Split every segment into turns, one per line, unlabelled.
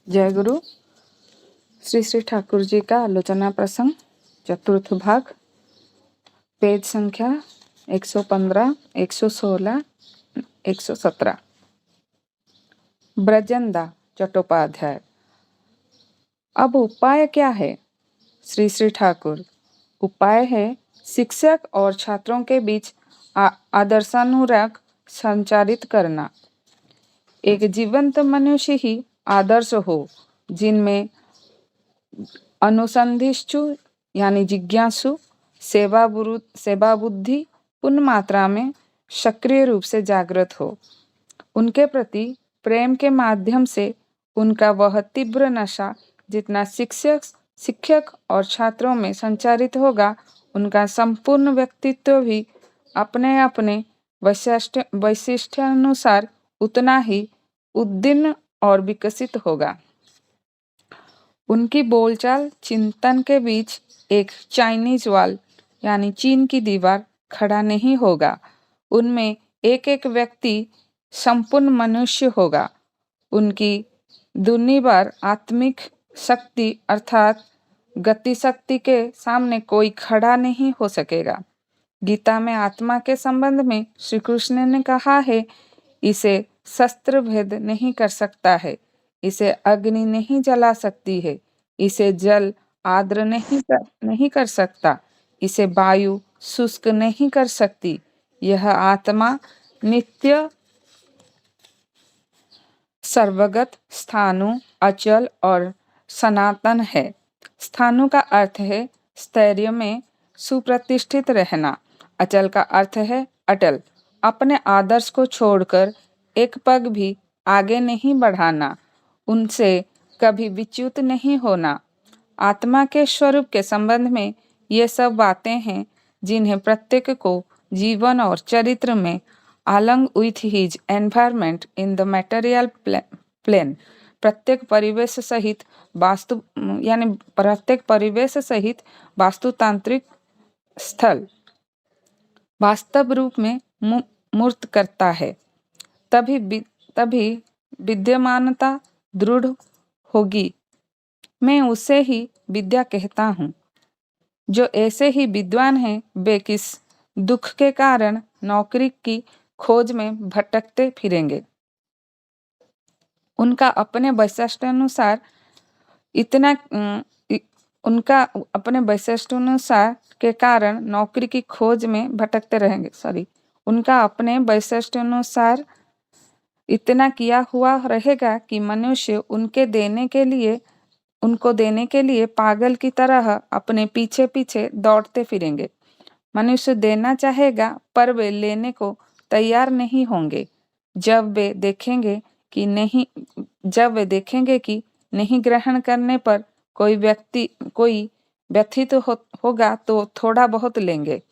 जय गुरु। श्री श्री ठाकुर जी का आलोचना प्रसंग चतुर्थ भाग, पेज संख्या 115, 116, 117। ब्रजंदा चट्टोपाध्याय। अब उपाय क्या है? श्री श्री ठाकुर। उपाय है शिक्षक और छात्रों के बीच आदर्शानुराग संचारित करना। एक जीवंत मनुष्य ही आदर्श हो, जिनमें अनुसंधिष्ठु यानी जिज्ञासु, सेवा बुद्धि पूर्ण मात्रा में सक्रिय रूप से जागृत हो। उनके प्रति प्रेम के माध्यम से उनका वह तीव्र नशा जितना शिक्षक और छात्रों में संचारित होगा, उनका संपूर्ण व्यक्तित्व भी अपने अपने वैशिष्ट्यानुसार उतना ही उद्दीन और विकसित होगा। उनकी बोलचाल चिंतन के बीच एक चाइनीज वॉल यानी चीन की दीवार खड़ा नहीं होगा। उनमें एक एक व्यक्ति संपूर्ण मनुष्य होगा। उनकी दुनिबार आत्मिक शक्ति अर्थात गति शक्ति के सामने कोई खड़ा नहीं हो सकेगा। गीता में आत्मा के संबंध में श्री कृष्ण ने कहा है, इसे शस्त्र भेद नहीं कर सकता है, इसे अग्नि नहीं जला सकती है, इसे जल आर्द्र नहीं कर सकता, इसे वायु शुष्क नहीं कर सकती। यह आत्मा नित्य सर्वगत स्थाणु अचल और सनातन है। स्थाणु का अर्थ है स्थैर्य में सुप्रतिष्ठित रहना। अचल का अर्थ है अटल, अपने आदर्श को छोड़कर एक पग भी आगे नहीं बढ़ाना, उनसे कभी विच्युत नहीं होना। आत्मा के स्वरूप के संबंध में ये सब बातें हैं जिन्हें प्रत्येक को जीवन और चरित्र में along with his environment in the material plane प्रत्येक परिवेश सहित वास्तुतांत्रिक स्थल वास्तव रूप में मूर्त करता है। तभी विद्यमानता दृढ़ होगी। मैं उसे ही विद्या कहता हूँ। जो ऐसे ही विद्वान हैं, वे किस दुख के कारण नौकरी की खोज में भटकते फिरेंगे। उनका अपने वैशिष्ट्यानुसार के कारण नौकरी की खोज में भटकते रहेंगे। उनका अपने वैशिष्ट्यानुसार इतना किया हुआ रहेगा कि मनुष्य उनको देने के लिए पागल की तरह अपने पीछे पीछे दौड़ते फिरेंगे। मनुष्य देना चाहेगा पर वे लेने को तैयार नहीं होंगे। जब वे देखेंगे कि नहीं ग्रहण करने पर कोई व्यथित होगा तो थोड़ा बहुत लेंगे।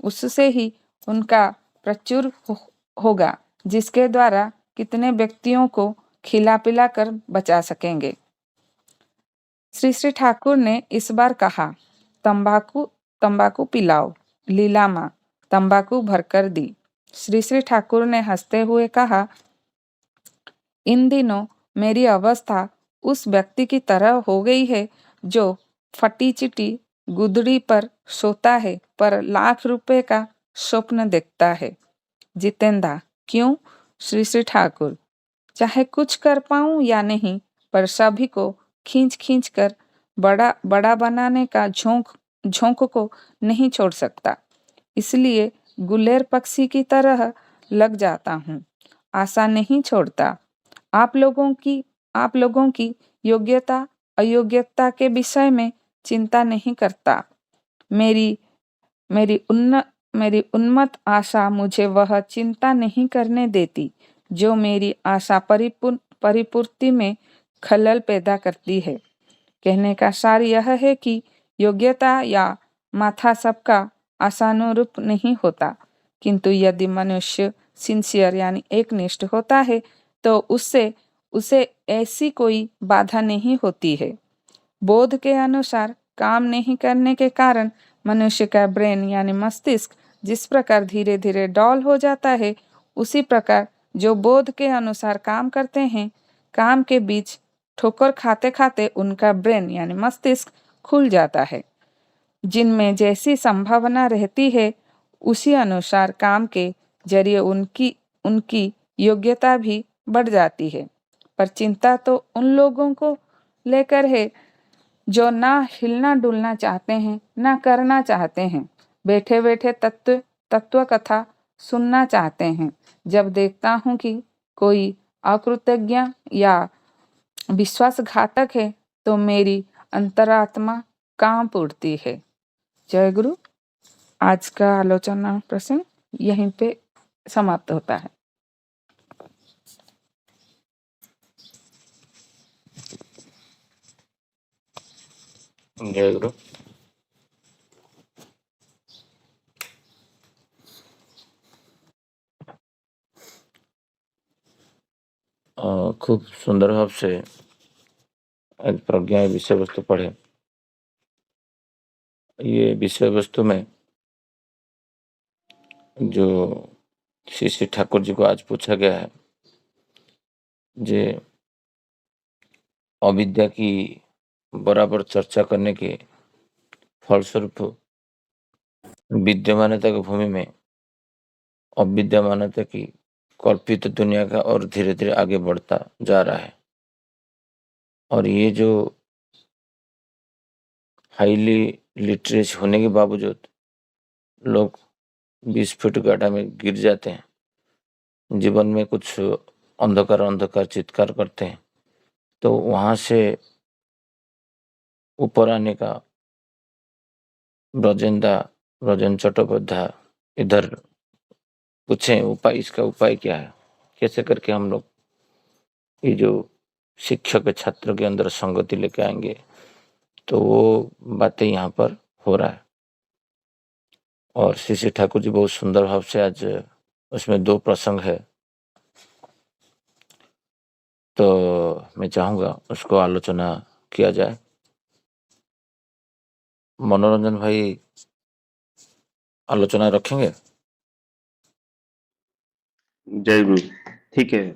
उससे ही उनका प्रचुर होगा, जिसके द्वारा कितने व्यक्तियों को खिला पिला कर बचा सकेंगे। श्री श्री ठाकुर ने इस बार कहा, तंबाकू पिलाओ। लीलामा तंबाकू भरकर दी। श्री श्री ठाकुर ने हंसते हुए कहा, इन दिनों मेरी अवस्था उस व्यक्ति की तरह हो गई है जो फटी चिटी गुदड़ी पर सोता है पर लाख रुपए का स्वप्न देखता है। जितेंद्र, क्यों? श्री श्री ठाकुर, चाहे कुछ कर पाऊं या नहीं, पर सभी को खींच कर बड़ा बनाने का झोंक को नहीं छोड़ सकता। इसलिए गुलेर पक्षी की तरह लग जाता हूँ, आशा नहीं छोड़ता। आप लोगों की योग्यता अयोग्यता के विषय में चिंता नहीं करता। मेरी उन्मत्त आशा मुझे वह चिंता नहीं करने देती जो मेरी आशा परिपूर्ति में खलल पैदा करती है। कहने का सार यह है कि योग्यता या माथा सबका आशानुरूप नहीं होता, किंतु यदि मनुष्य सिंसियर यानी एकनिष्ठ होता है तो उसे ऐसी कोई बाधा नहीं होती है। बोध के अनुसार काम नहीं करने के कारण मनुष्य का ब्रेन यानी मस्तिष्क जिस प्रकार धीरे धीरे डॉल हो जाता है, उसी प्रकार जो बोध के अनुसार काम करते हैं, काम के बीच ठोकर खाते खाते उनका ब्रेन यानी मस्तिष्क खुल जाता है। जिनमें जैसी संभावना रहती है उसी अनुसार काम के जरिए उनकी उनकी योग्यता भी बढ़ जाती है। पर चिंता तो उन लोगों को लेकर है जो ना हिलना डुलना चाहते हैं, ना करना चाहते हैं, बैठे बैठे तत्व कथा सुनना चाहते हैं। जब देखता हूँ कि कोई अकृतज्ञ या विश्वासघातक है तो मेरी अंतरात्मा कांप उठती है। जय गुरु। आज का आलोचना प्रसंग यहीं पे समाप्त होता है।
जय गुरु। खूब सुंदर भाव से आज प्रज्ञा विषय वस्तु पढ़े। ये विषय वस्तु में जो श्री श्री ठाकुर जी को आज पूछा गया है, जे अविद्या की बराबर चर्चा करने के फलस्वरूप विद्यमानता की भूमि में अविद्यमानता की कल्पित दुनिया का और धीरे धीरे आगे बढ़ता जा रहा है। और ये जो हाईली लिटरेट होने के बावजूद लोग 20 फीट गड्ढा में गिर जाते हैं, जीवन में कुछ अंधकार चित्कार करते हैं, तो वहां से ऊपर आने का ब्रजेन चट्टोपाध्याय इधर पूछे उपाय, इसका उपाय क्या है, कैसे करके हम लोग ये जो शिक्षक छात्र के अंदर संगति लेके आएंगे, तो वो बातें यहाँ पर हो रहा है। और श्री श्री ठाकुर जी बहुत सुंदर भाव से आज उसमें 2 प्रसंग है, तो मैं चाहूंगा उसको आलोचना किया जाए। मनोरंजन भाई आलोचना रखेंगे।
जय गुरु। ठीक है।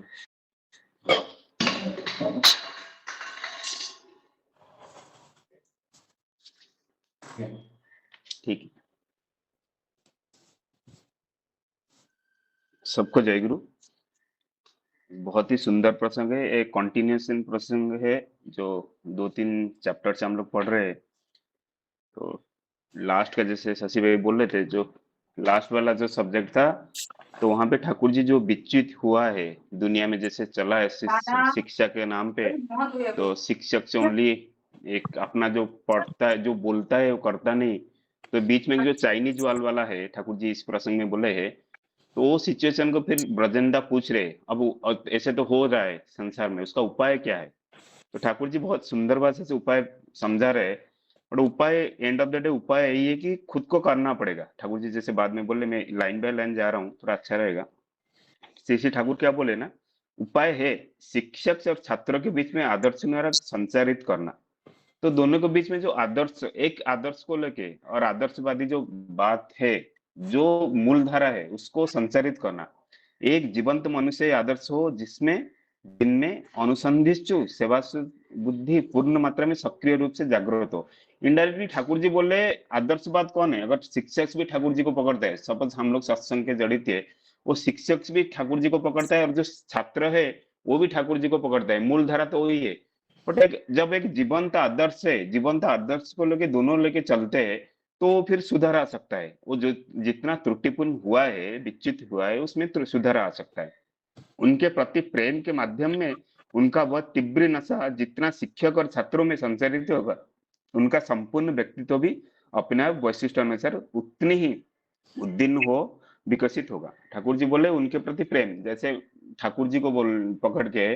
ठीक है, सबको जय गुरु। बहुत ही सुंदर प्रसंग है, एक कंटिन्यूएशन प्रसंग है जो 2-3 चैप्टर से हम लोग पढ़ रहे हैं। तो लास्ट का जैसे शशि भाई बोल रहे थे, जो लास्ट वाला जो सब्जेक्ट था, तो वहां पे ठाकुर जी जो विच्युत हुआ है दुनिया में, जैसे चला है शिक्षा के नाम पे, तो शिक्षक से ओनली एक अपना जो पढ़ता है, जो बोलता है वो करता नहीं। तो बीच में जो चाइनीज वाल वाला है, ठाकुर जी इस प्रसंग में बोले हैं, तो वो सिचुएशन को फिर ब्रजेंदा पूछ रहे, अब ऐसे तो हो रहा है संसार में, उसका उपाय क्या है। तो ठाकुर जी बहुत सुंदर भाषा से उपाय समझा रहे हैं। और उपाय एंड ऑफ द डे उपाय यही है कि खुद को करना पड़ेगा। ठाकुर जी जैसे बाद में बोले, मैं लाइन बाय लाइन जा रहा हूँ, थोड़ा अच्छा रहेगा। श्री श्री ठाकुर क्या बोले ना, उपाय है शिक्षक से और छात्रों के बीच में आदर्श संचारित करना। तो दोनों के बीच में जो आदर्श, एक आदर्श को लेके और आदर्शवादी जो बात है, जो मूलधारा है, उसको संचारित करना। एक जीवंत मनुष्य आदर्श हो जिसमें जिनमें अनुसंधित्सु सेवा बुद्धि पूर्ण मात्रा में सक्रिय रूप से जागृत हो। इनडायरेक्टली ठाकुर जी बोले आदर्शवाद कौन है, अगर शिक्षक भी ठाकुर जी को पकड़ते हैं, सपोज हम लोग सत्संग के जड़ित है, वो शिक्षक भी ठाकुर जी को पकड़ता है और जो छात्र है वो भी ठाकुर जी को पकड़ता है, मूल धारा तो वही है। बट जब एक जीवंत आदर्श है, जीवंत आदर्श को लेके दोनों लेके चलते हैं, तो फिर सुधार आ सकता है। वो जो जितना त्रुटिपूर्ण हुआ है, विचित हुआ है, उसमें सुधार आ सकता है। उनके प्रति प्रेम के माध्यम में उनका वह तीव्र नशा जितना शिक्षक और छात्रों में संचारित होगा, उनका संपूर्ण व्यक्तित्व भी अपने आप वैशिष्ट अनुसार उतनी ही उद्दीन हो, विकसित होगा। ठाकुर जी बोले उनके प्रति प्रेम, जैसे ठाकुर जी को बोल पकड़ के,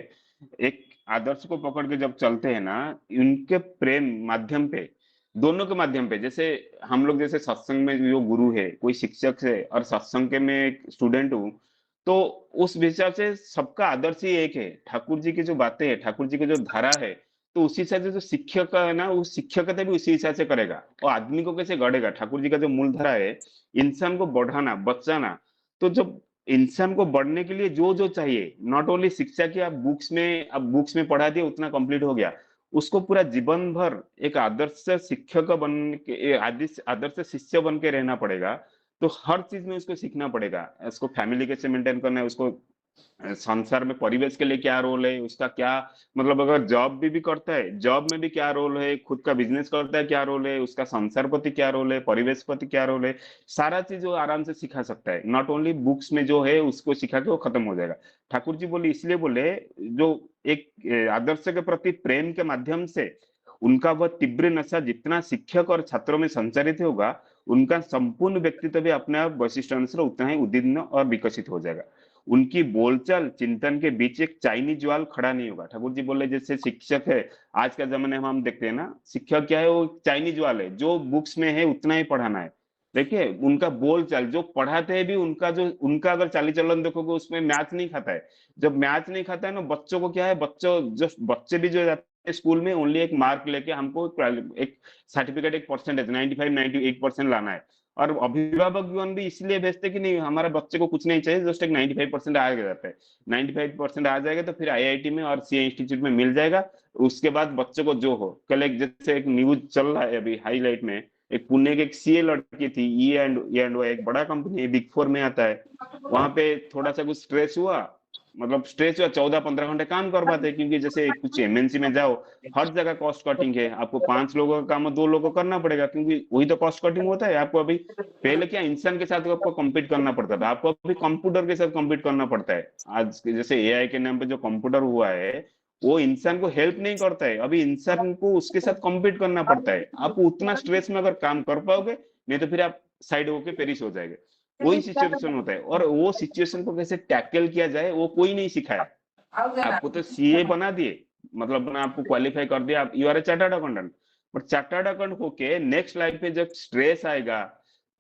एक आदर्श को पकड़ के जब चलते हैं ना, उनके प्रेम माध्यम पे, दोनों के माध्यम पे, जैसे हम लोग जैसे सत्संग में जो गुरु है, कोई शिक्षक है और सत्संग के में एक स्टूडेंट हूँ, तो उस हिसाब से सबका आदर्श ही एक है। ठाकुर जी की जो बातें है, ठाकुर जी की जो धारा है, तो उसी हिसाब से जो शिक्षक है ना, उस शिक्षकता भी उसी हिसाब से करेगा। और आदमी को कैसे गढ़ेगा, ठाकुर जी का जो मूल धारा है, इंसान को बढ़ाना, बचाना। तो जब इंसान को बढ़ने के लिए जो जो चाहिए, नॉट ओनली शिक्षा की आप बुक्स में पढ़ा दिए उतना कंप्लीट हो गया, उसको पूरा जीवन भर एक आदर्श शिक्षक बन के आदर्श शिष्य बन के रहना पड़ेगा। तो हर चीज में उसको सीखना पड़ेगा, उसको फैमिली कैसे मेंटेन करना है, उसको संसार में परिवेश के लिए क्या रोल है उसका, क्या मतलब अगर जॉब भी करता है, जॉब में भी क्या रोल है, खुद का बिजनेस करता है क्या रोल है, उसका संसार प्रति क्या रोल है, परिवेश प्रति क्या रोल है, सारा चीज वो आराम से सिखा सकता है। नॉट ओनली बुक्स में जो है उसको सिखा के वो खत्म हो जाएगा। ठाकुर जी बोले, इसलिए बोले जो एक आदर्श के प्रति प्रेम के माध्यम से उनका वह तीव्र नशा जितना शिक्षक और छात्रों में संचारित होगा, उनका संपूर्ण व्यक्तित्व भी अपने आप वैशिष्ट अनुसार उतना ही उद्दीर्ण और विकसित हो जाएगा। उनकी बोलचाल चिंतन के बीच एक चाइनीज वाल खड़ा नहीं होगा। ठाकुर जी बोले जैसे शिक्षक है, आज के जमाने में हम देखते हैं ना, शिक्षक क्या है, वो चाइनीज वाल है, जो बुक्स में है उतना ही पढ़ाना है। देखिए उनका बोलचाल जो पढ़ाते हैं भी, उनका अगर चाली चलन देखोगे उसमें मैच नहीं खाता है। जब मैच नहीं खाता है ना, बच्चों को क्या है, बच्चे भी जो जाते हैं स्कूल में ओनली एक मार्क लेके हमको एक सर्टिफिकेट, एक परसेंटेज 95 98% लाना है। और अभिभावक जीवन भी इसलिए भेजते कि नहीं हमारे बच्चे को कुछ नहीं चाहिए, जस्ट एक 95% आ जाता है। 95% आ जाएगा तो फिर आईआईटी में और सीए इंस्टीट्यूट में मिल जाएगा। उसके बाद बच्चे को जो हो, कल एक जैसे एक न्यूज चल रहा है अभी हाईलाइट में, एक पुणे की एक सीए लड़की थी, ई एंड एक बड़ा कंपनी है, बिग फोर में आता है। वहां पे थोड़ा सा कुछ स्ट्रेस हुआ, मतलब स्ट्रेस हुआ, 14-15 घंटे काम कर पाते हैं, क्योंकि जैसे कुछ एमएनसी में जाओ, हर जगह कॉस्ट कटिंग है, आपको 5 लोगों का काम 2 लोगों को करना पड़ेगा, क्योंकि वही तो कॉस्ट कटिंग होता है आपको। अभी पहले क्या इंसान के साथ आपको कम्पीट करना पड़ता था, आपको अभी कंप्यूटर के साथ कम्पीट करना पड़ता है। आज जैसे एआई के नाम पे जो कंप्यूटर हुआ है, वो इंसान को हेल्प नहीं करता है, अभी इंसान को उसके साथ कम्पीट करना पड़ता है। आप उतना स्ट्रेस में अगर काम कर पाओगे, नहीं तो फिर आप साइड होके पेरिश हो जाएंगे। वही सिचुएशन होता है, और वो सिचुएशन को कैसे टैकल किया जाए वो कोई नहीं सिखाया। आपको तो सीए बना दिए, मतलब ना आपको क्वालिफाई कर दिया, आप you are a chartered accountant. But chartered accountant होके नेक्स्ट लाइफ में जब स्ट्रेस आएगा,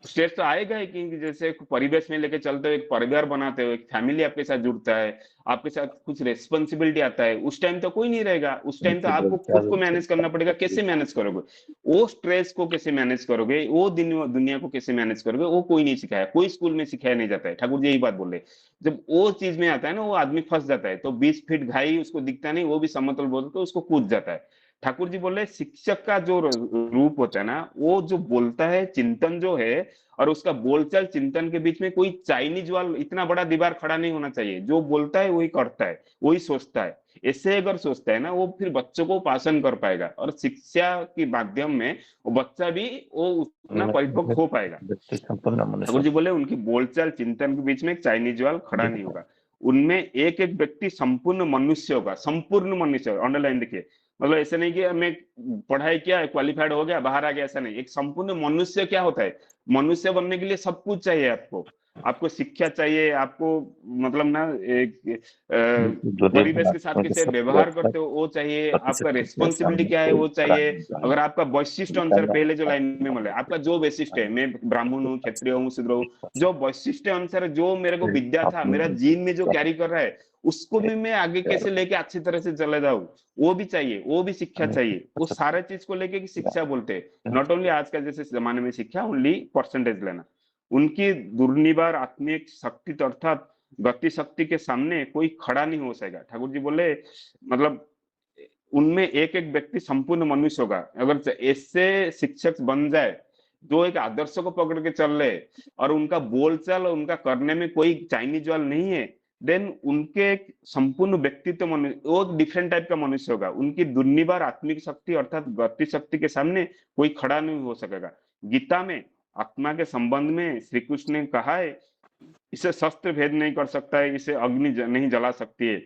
स्ट्रेस तो आएगा ही, क्योंकि जैसे परिवेश में लेके चलते हो, एक परिवार बनाते हो, एक फैमिली आपके साथ जुड़ता है, आपके साथ कुछ रेस्पॉन्सिबिलिटी आता है, उस टाइम तो कोई नहीं रहेगा, उस टाइम तो
उनकी
आपको खुद
बोलचाल
को मैनेज करना पड़ेगा। कैसे मैनेज करोगे वो स्ट्रेस को, कैसे मैनेज करोगे वो दुनिया को कैसे मैनेज करोगे, वो कोई नहीं सिखाया, कोई स्कूल में सिखाया नहीं जाता है। ठाकुर जी यही बात बोले, जब वो चीज में आता है ना, वो आदमी फंस जाता है। तो 20 फीट घाई उसको दिखता नहीं, वो भी समतल बोलते तो उसको कूद जाता है। ठाकुर जी बोले शिक्षक का जो रूप होता है ना, वो जो बोलता है, चिंतन जो है, और उसका बोलचाल चिंतन के बीच में कोई चाइनीज वाल इतना बड़ा दीवार खड़ा नहीं होना चाहिए। जो बोलता है वही करता है, वही सोचता है। ऐसे अगर सोचता है ना, वो फिर बच्चों को पासन कर पाएगा, और शिक्षा के माध्यम में वो बच्चा भी वो उतना परिपक्व हो पाएगा।
व्यक्ति संपन्न
ठाकुर
मनुष्य।
जी बोले उनकी बोलचाल चिंतन के बीच में एक चाइनीज वाल खड़ा नहीं होगा। उनमें एक एक व्यक्ति संपूर्ण मनुष्य होगा, संपूर्ण मनुष्य, अंडरलाइन देखिए। मतलब ऐसा नहीं कि हमें पढ़ाई किया, क्वालिफाइड हो गया, बाहर आ गया, ऐसा नहीं। एक संपूर्ण मनुष्य क्या होता है, मनुष्य बनने के लिए सब कुछ चाहिए आपको। आपको शिक्षा चाहिए, आपको मतलब ना एक परिवेश के साथ कैसे व्यवहार करते हो वो चाहिए, आपका रेस्पॉन्सिबिलिटी क्या है वो चाहिए। अगर आपका वैशिष्ट अनुसार, पहले जो लाइन में बोले, आपका जो वैशिष्ट है, मैं ब्राह्मण हूँ, क्षत्रिय हूँ, शूद्र हूँ, जो वैशिष्ट अनुसार जो मेरे को विद्या था, मेरा जीन में जो कैरी कर रहा है, उसको भी मैं आगे कैसे लेके अच्छी तरह से चले जाऊं, वो भी चाहिए, वो भी शिक्षा चाहिए। वो सारे चीज को लेके की शिक्षा बोलते हैं। नॉट ओनली आज का जैसे जमाने में शिक्षा ओनली परसेंटेज लेना। उनकी दुर्निवार आत्मिक शक्ति अर्थात गति शक्ति के सामने कोई खड़ा नहीं हो सकेगा। ठाकुर जी बोले मतलब उनमें एक एक व्यक्ति संपूर्ण मनुष्य होगा। अगर ऐसे शिक्षक बन जाए जो एक आदर्श को पकड़ के चल रहे, और उनका बोलचाल उनका करने में कोई चाइनीज वाल नहीं है, देन उनके एक संपूर्ण व्यक्तित्व मनुष्य, वो डिफरेंट टाइप का मनुष्य होगा। उनकी दुर्निवार आत्मिक शक्ति अर्थात गति शक्ति के सामने कोई खड़ा नहीं हो सकेगा। गीता में आत्मा के संबंध में श्री कृष्ण ने कहा है, इसे शस्त्र भेद नहीं कर सकता है, इसे अग्नि नहीं जला सकती है,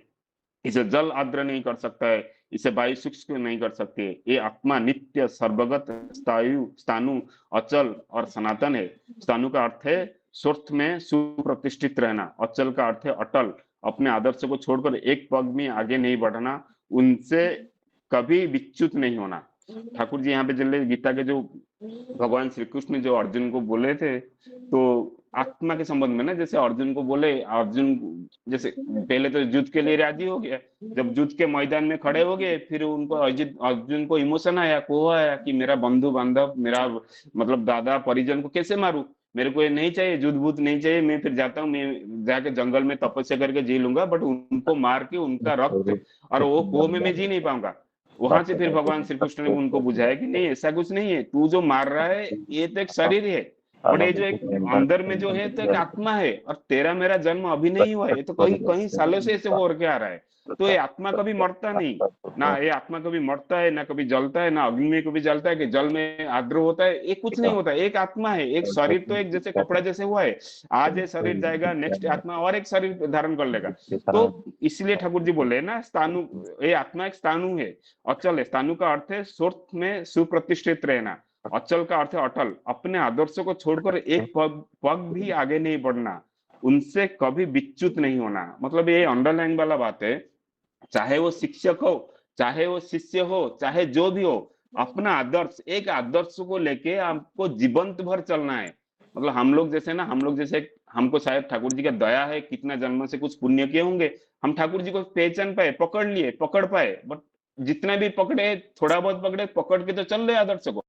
इसे जल आर्द्र नहीं कर सकता है, इसे वायु शुष्क नहीं कर सकती है। ये आत्मा नित्य सर्वगत स्थायु स्थानु अचल और सनातन है। स्थानु का अर्थ है स्वर्थ में सुप्रतिष्ठित रहना, अचल का अर्थ है अटल, अपने आदर्श को छोड़कर एक पग में आगे नहीं बढ़ना, उनसे कभी विच्युत नहीं होना। ठाकुर जी यहाँ पे चले गीता के जो भगवान श्री कृष्ण जो अर्जुन को बोले थे, तो आत्मा के संबंध में ना, जैसे अर्जुन को बोले, अर्जुन जैसे पहले तो युद्ध के लिए राजी हो गया, जब युद्ध के मैदान में खड़े हो गए, फिर उनको अर्जुन को इमोशन आया, को आया कि मेरा बंधु बांधव, मेरा मतलब दादा परिजन को कैसे मारूं। मेरे को ये नहीं चाहिए, जुद बुद नहीं चाहिए, मैं फिर जाता हूँ, मैं जाके जंगल में तपस्या करके जी लूंगा, बट उनको मार के उनका रक्त और वो कुएं में मैं जी नहीं पाऊंगा। वहां से फिर भगवान श्री कृष्ण ने उनको बुझाया कि नहीं, ऐसा कुछ नहीं है, तू जो मार रहा है ये तो एक शरीर है, बट ये जो एक अंदर में जो है तो एक आत्मा है, और तेरा मेरा जन्म अभी नहीं हुआ है, ये तो कहीं कहीं सालों से ऐसे हो के आ रहा है। तो ये आत्मा कभी मरता नहीं, ना ये आत्मा कभी मरता है, ना कभी जलता है, ना अग्नि में कभी जलता है कि जल में आर्द्र होता है, ये कुछ नहीं होता है। एक आत्मा है, एक शरीर तो एक जैसे कपड़ा जैसे हुआ है, आज ये शरीर जाएगा, नेक्स्ट आत्मा और एक शरीर धारण कर लेगा। तो इसलिए ठाकुर जी बोले ना, स्थानु, ये आत्मा एक स्थानु है, अचल है। स्थानु का अर्थ है सोर्थ में सुप्रतिष्ठित रहना, अचल का अर्थ है अटल, अपने आदर्शों को छोड़कर एक पग पग भी आगे नहीं बढ़ना, उनसे कभी विच्युत नहीं होना। मतलब ये अंडरलाइन वाला बात है, चाहे वो शिक्षक हो, चाहे वो शिष्य हो, चाहे जो भी हो, अपना आदर्श, एक आदर्श को लेके आपको जीवंत भर चलना है। मतलब हम लोग जैसे ना, हम लोग जैसे, हमको शायद ठाकुर जी का दया है, कितना जन्म से कुछ पुण्य किए होंगे, हम ठाकुर जी को पहचान पाए, पकड़ लिए, पकड़ पाए, बट जितना भी पकड़े, थोड़ा बहुत पकड़े, पकड़ के तो चल रहे आदर्श को।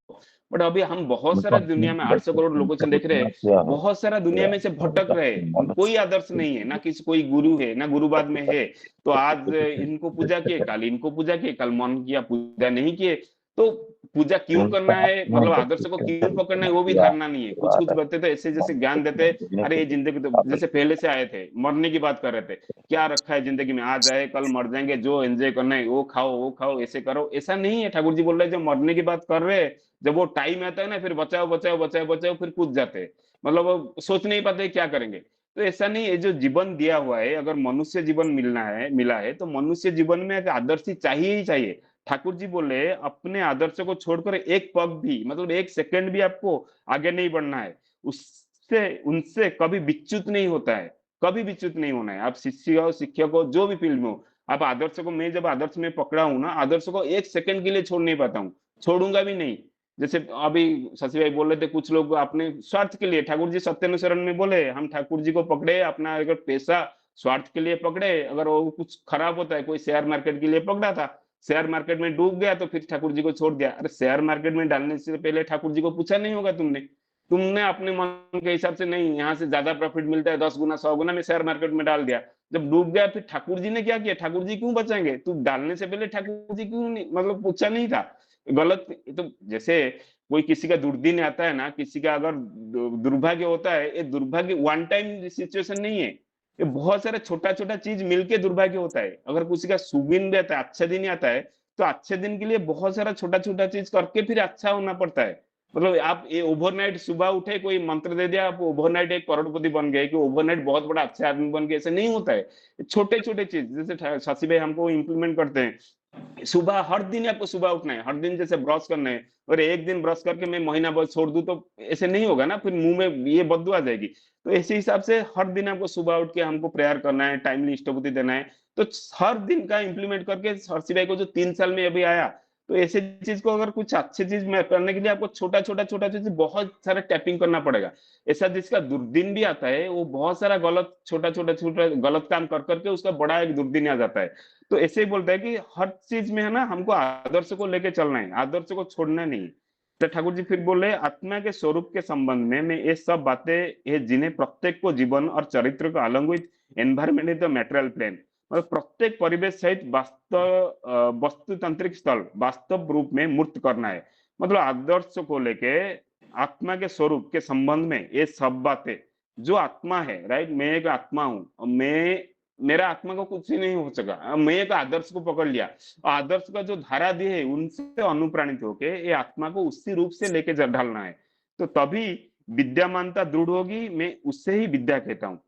बट अभी हम बहुत सारा दुनिया में 800 करोड़ लोगों से देख रहे हैं, बहुत सारा दुनिया में से भटक रहे हैं, कोई आदर्श नहीं है, ना किसी कोई गुरु है, ना गुरुवाद में है। तो आज इनको पूजा किए, कल इनको पूजा किए, कल मन किया पूजा नहीं किए। तो पूजा क्यों करना है, मतलब आदर्श को क्यों पकड़ना है, वो भी धारणा नहीं है। कुछ कुछ बच्चे तो ऐसे जैसे ज्ञान देते हैं, अरे ये जिंदगी तो जैसे पहले से आए थे, मरने की बात कर रहे थे, क्या रखा है जिंदगी में, आज आए कल मर जाएंगे, जो एंजॉय करना है वो खाओ, वो खाओ, ऐसे करो। ऐसा नहीं है, ठाकुर जी बोल रहे हैं जो मरने की बात कर रहे हैं, जब वो टाइम आता है ना, फिर बचाओ बचाओ बचाओ बचाओ, फिर कूद जाते हैं। मतलब वो सोच नहीं पाते क्या करेंगे। तो ऐसा नहीं है, जो जीवन दिया हुआ है, अगर मनुष्य जीवन मिलना है, मिला है, तो मनुष्य जीवन में एक आदर्श चाहिए ही चाहिए। ठाकुर जी बोले अपने आदर्श को छोड़कर एक पग भी, मतलब एक सेकंड भी आपको आगे नहीं बढ़ना है, उससे उनसे कभी विच्युत नहीं होता है, कभी विच्युत नहीं होना है। आप शिष्य हो, शिक्षक हो, जो भी फील्ड में हो, आप आदर्श को, मैं जब आदर्श में पकड़ा हूं ना, आदर्श को एक सेकंड के लिए छोड़ नहीं पाता हूँ, छोड़ूंगा भी नहीं। जैसे अभी शशि भाई बोल रहे थे, कुछ लोग अपने स्वार्थ के लिए, ठाकुर जी सत्यानुसरण में बोले हम ठाकुर जी को पकड़े अपना अगर पैसा स्वार्थ के लिए पकड़े, अगर वो कुछ खराब होता है, कोई शेयर मार्केट के लिए पकड़ा था, शेयर मार्केट में डूब गया तो फिर ठाकुर जी को छोड़ दिया। अरे शेयर मार्केट में डालने से पहले ठाकुर जी को पूछा नहीं होगा तुमने? तुमने अपने मन के हिसाब से, नहीं यहाँ से ज्यादा प्रॉफिट मिलता है 10 गुना 100 गुना, में शेयर मार्केट में डाल दिया, जब डूब गया फिर ठाकुर जी ने क्या किया? ठाकुर जी क्यों बचाएंगे? तू डालने से पहले ठाकुर जी क्यों नहीं, मतलब पूछा नहीं था? गलत। तो जैसे कोई किसी का दुर्दिन आता है ना, किसी का अगर दुर्भाग्य होता है, ये दुर्भाग्य वन टाइम सिचुएशन नहीं है, ये बहुत सारा छोटा छोटा चीज मिलके दुर्भाग्य होता है। अगर किसी का सुदिन भी आता है, अच्छा दिन आता है, तो अच्छे दिन के लिए बहुत सारा छोटा छोटा चीज करके फिर अच्छा होना पड़ता है। मतलब आप ये ओवरनाइट सुबह उठे, कोई मंत्र दे दिया, आप ओवरनाइट एक करोड़पति बन गए, कि ओवरनाइट बहुत बड़ा अच्छा आदमी बन गए, ऐसे नहीं होता है। छोटे छोटे चीज जैसे शशि भाई हमको इम्प्लीमेंट करते हैं, सुबह हर दिन आपको सुबह उठना है, हर दिन जैसे ब्रश करना है, और एक दिन ब्रश करके मैं महीना भर छोड़ दूं तो ऐसे नहीं होगा ना, फिर मुंह में ये बदबू आ जाएगी। तो इसी हिसाब से हर दिन आपको सुबह उठ के हमको प्रेयर करना है, टाइमली इष्टभूति देना है। तो हर दिन का इंप्लीमेंट करके हर्षी भाई को जो 3 साल में अभी आया, तो ऐसे चीज को अगर कुछ अच्छी चीज में करने के लिए आपको छोटा छोटा छोटा चीज बहुत सारा टैपिंग करना पड़ेगा। ऐसा जिसका दुर्दिन भी आता है, वो बहुत सारा गलत छोटा छोटा छोटा गलत काम कर करके उसका बड़ा एक दुर्दिन आ जाता है। तो ऐसे ही बोलता है कि हर चीज में है ना, हमको आदर्श को लेके चलना है, आदर्श को छोड़ना नहीं। तो ठाकुर जी फिर बोले आत्मा के स्वरूप के संबंध में मैं ये सब बातें, ये जिन्हें प्रत्येक को जीवन और चरित्र को along with environment in the material plane, मतलब प्रत्येक परिवेश सहित वास्तव वस्तुतांत्रिक स्थल वास्तव रूप में मूर्त करना है। मतलब आदर्श को लेके आत्मा के स्वरूप के संबंध में ये सब बातें, जो आत्मा है, राइट, मैं एक आत्मा हूं, मैं, मेरा आत्मा को कुछ ही नहीं हो सका, मैं एक आदर्श को पकड़ लिया, आदर्श का जो धारा दी है उनसे अनुप्राणित होके ये आत्मा को उसी रूप से लेके ढलना है। तो तभी विद्यामानता दृढ़ होगी, मैं उससे ही विद्या कहता हूँ।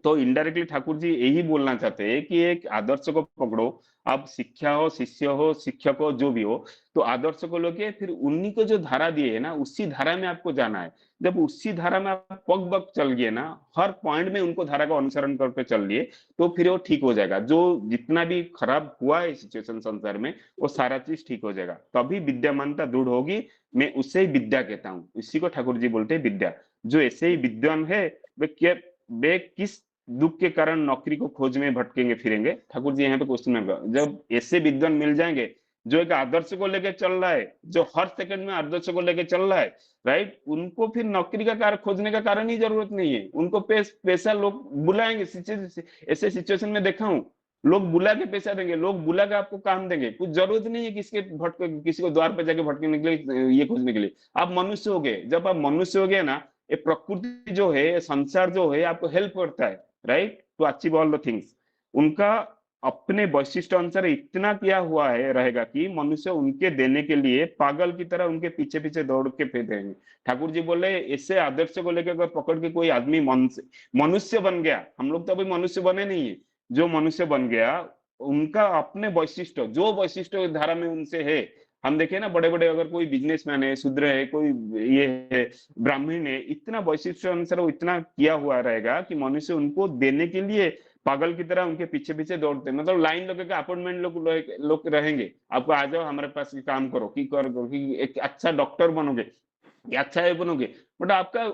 तो इनडायरेक्टली ठाकुर जी यही बोलना चाहते हैं कि एक आदर्श को पकड़ो, आप शिक्षा हो, शिष्य हो, शिक्षक हो, जो भी हो, तो आदर्श को लेके फिर उन्हीं को जो धारा दिए है ना, उसी धारा में आपको जाना है। जब उसी धारा में आप पग पग चल गए ना, हर पॉइंट में उनको धारा का अनुसरण करके चल लिए, तो फिर वो ठीक हो जाएगा। जो जितना भी खराब हुआ है सिचुएशन संसार में, वो सारा चीज ठीक हो जाएगा, तभी विद्यामानता दृढ़ होगी। मैं उससे ही विद्या कहता हूँ, इसी को ठाकुर जी बोलते हैं विद्या। जो ऐसे ही विद्वान है, वे किस दुख के कारण नौकरी को खोज में भटकेंगे फिरेंगे? ठाकुर जी यहाँ पे क्वेश्चन में, जब ऐसे विद्वान मिल जाएंगे जो एक आदर्श को लेके चल रहा है, जो हर सेकंड में आदर्श को लेके चल रहा है, राइट, उनको फिर नौकरी का कार्य खोजने का कारण ही जरूरत नहीं है। उनको पैसा लोग बुलाएंगे। ऐसे सिचुएशन में देखा हूं, लोग बुला के पैसा देंगे, लोग बुला के आपको काम देंगे। कुछ जरूरत नहीं है किसी को द्वार पे जाके भटकने के लिए, ये खोजने के लिए। आप मनुष्य हो गए, जब आप मनुष्य हो गए ना, ये प्रकृति जो है, ये संसार जो है, आपको हेल्प करता है, right, to achieve all the things. उनका अपने वैशिष्ट अनुसार इतना किया हुआ है रहेगा कि मनुष्य उनके देने के लिए पागल की तरह उनके पीछे पीछे दौड़ के फिरेंगे। ठाकुर जी बोले ऐसे आदर्श को लेकर अगर पकड़ के कोई आदमी मनुष्य बन गया, हम लोग तो अभी मनुष्य बने नहीं है, जो मनुष्य बन गया, उनका अपने वैशिष्ट जो वैशिष्ट धारा में उनसे है। हम देखे ना, बड़े बड़े अगर कोई बिजनेसमैन है, शूद्र है, कोई ये है, ब्राह्मण है, इतना वैशिष्ट अनुसार वो इतना किया हुआ रहेगा कि मनुष्य उनको देने के लिए पागल की तरह उनके पीछे पीछे दौड़ते हैं। मतलब लाइन लगेगा, अपॉइंटमेंट लोग रहेंगे, आपको आ जाओ हमारे पास काम करो, कि करो कि एक अच्छा डॉक्टर बनोगे या अच्छा ये बनोगे, बट आपका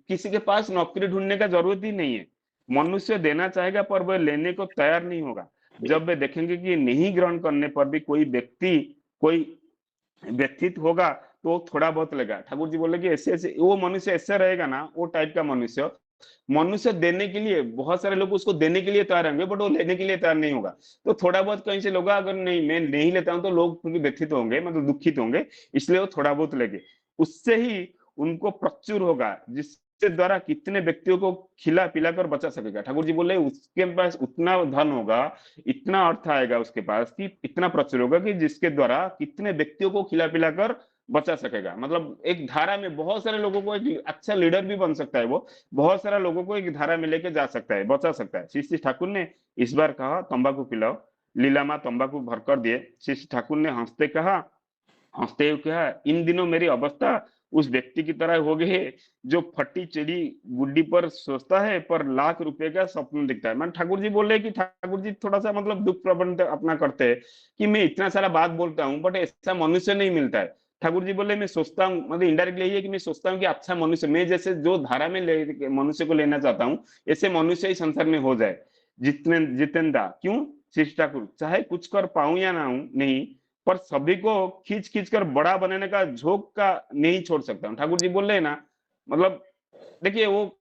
किसी के पास नौकरी ढूंढने का जरूरत ही नहीं है। मनुष्य देना चाहेगा पर वह लेने को तैयार नहीं होगा। जब वे देखेंगे कि नहीं ग्रहण करने पर भी कोई व्यथित होगा, तो थोड़ा बहुत लेगा। ठाकुर जी बोले कि ऐसे ऐसे वो मनुष्य ऐसे रहेगा ना, वो टाइप का मनुष्य, मनुष्य देने के लिए बहुत सारे लोग उसको देने के लिए तैयार होंगे, बट वो लेने के लिए तैयार नहीं होगा। तो थोड़ा बहुत कहीं से लोग, अगर नहीं मैं नहीं लेता हूं, तो लोग क्योंकि व्यथित होंगे, मतलब दुखित होंगे, इसलिए वो थोड़ा बहुत लेंगे। उससे ही उनको प्रचुर होगा, जिसके द्वारा कितने व्यक्तियों को खिला पिला कर बचा सकेगा। ठाकुर जी बोले उसके पास उतना धन होगा, इतना अर्थ आएगा उसके पास, कि इतना प्रचुर होगा कि जिसके द्वारा कितने व्यक्तियों को खिला पिला कर बचा सकेगा। मतलब एक धारा में बहुत सारे लोगों को, एक अच्छा लीडर भी बन सकता है वो, बहुत सारा लोगों को एक धारा में लेके जा सकता है, बचा सकता है। श्री ठाकुर ने इस बार कहा तंबाकू पिलाओ, लीलामा तंबाकू भरकर दिए। श्री ठाकुर ने हंसते हुए कहा, इन दिनों मेरी अवस्था उस व्यक्ति की तरह हो गई है जो फटी चिड़ी गुड्डी पर सोचता है, पर लाख रुपए का स्वप्न दिखता है। मैं ठाकुर जी बोल रहे कि ठाकुर जी थोड़ा सा मतलब दुख प्रबंध अपना करते हैं कि मैं इतना सारा बात बोलता हूँ, बट ऐसा मनुष्य नहीं मिलता है। ठाकुर जी बोले मैं सोचता हूँ, मतलब इनडायरेक्टली यही है कि मैं सोचता हूँ कि अच्छा मनुष्य, मैं जैसे जो धारा में मनुष्य को लेना चाहता हूँ, ऐसे मनुष्य ही संसार में हो जाए। जितेंद्र क्यों, श्री ठाकुर, चाहे कुछ कर पाऊं या ना हूं नहीं, पर सभी को खींच खींच कर बड़ा बनाने का झोंक का नहीं छोड़ सकता हूँ। ठाकुर जी बोल रहे हैं ना, मतलब देखिए वो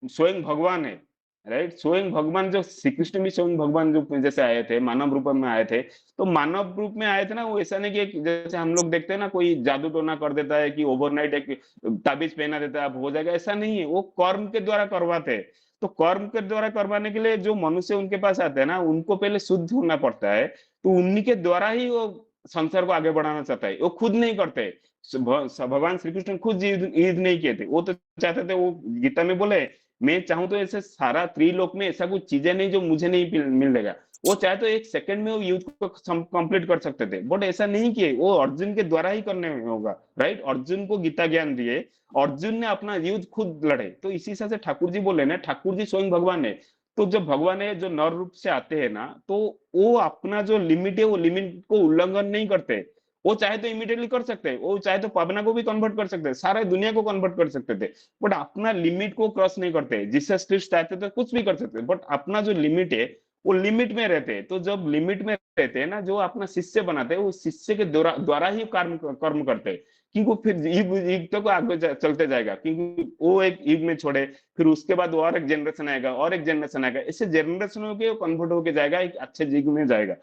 स्वयं भगवान है, राइट। स्वयं भगवान, जो श्री कृष्ण भी स्वयं भगवान जो जैसे आए थे, मानव रूप में आए थे, तो मानव रूप में आए थे ना, वो ऐसा नहीं कि जैसे हम लोग देखते हैं ना, कोई जादू टोना कर देता है कि ओवरनाइट एक ताबीज पहना देता है, अब हो जाएगा, ऐसा नहीं है। वो कर्म के द्वारा करवाते हैं। तो कर्म के द्वारा करवाने के लिए जो मनुष्य उनके पास आते हैं ना, उनको पहले शुद्ध होना पड़ता है। तो उन्हीं के द्वारा ही वो संसार को आगे बढ़ाना चाहता है, वो खुद नहीं करते। भगवान श्री कृष्ण खुद युद्ध नहीं किए थे, वो तो चाहते थे, वो गीता में बोले मैं चाहूं तो ऐसे सारा त्रिलोक में ऐसा कुछ चीजें नहीं जो मुझे नहीं मिलेगा। वो चाहे तो एक सेकंड में वो युद्ध को कंप्लीट कर सकते थे, बट ऐसा नहीं किए, वो अर्जुन के द्वारा ही करने होगा, राइट। अर्जुन को गीता ज्ञान दिए, अर्जुन ने अपना युद्ध खुद लड़े। तो इसी हिसाब से ठाकुर जी बोले ना, ठाकुर जी स्वयं भगवान है। तो जब भगवान है जो नर रूप से आते हैं ना, तो वो अपना जो लिमिट है, वो लिमिट को उल्लंघन नहीं करते। वो चाहे तो इमीडिएटली कर सकते हैं, वो चाहे तो पावना को भी कन्वर्ट कर सकते हैं, सारे दुनिया को कन्वर्ट कर सकते थे, बट अपना लिमिट को क्रॉस नहीं करते। जीसस क्रिस्ट चाहते तो कुछ भी कर सकते, बट अपना जो लिमिट है, वो लिमिट में रहते हैं। तो जब लिमिट में रहते हैं ना, जो अपना शिष्य बनाते हैं, वो शिष्य के द्वारा ही कर्म करते हैं, कि वो फिर युग तक आगे चलते जाएगा, क्योंकि वो एक युग में छोड़े, फिर उसके बाद और एक जनरेशन आएगा, और एक जनरेशन आएगा, ऐसे जनरेशन के कन्वर्ट होके जाएगा, एक अच्छे युग में जाएगा।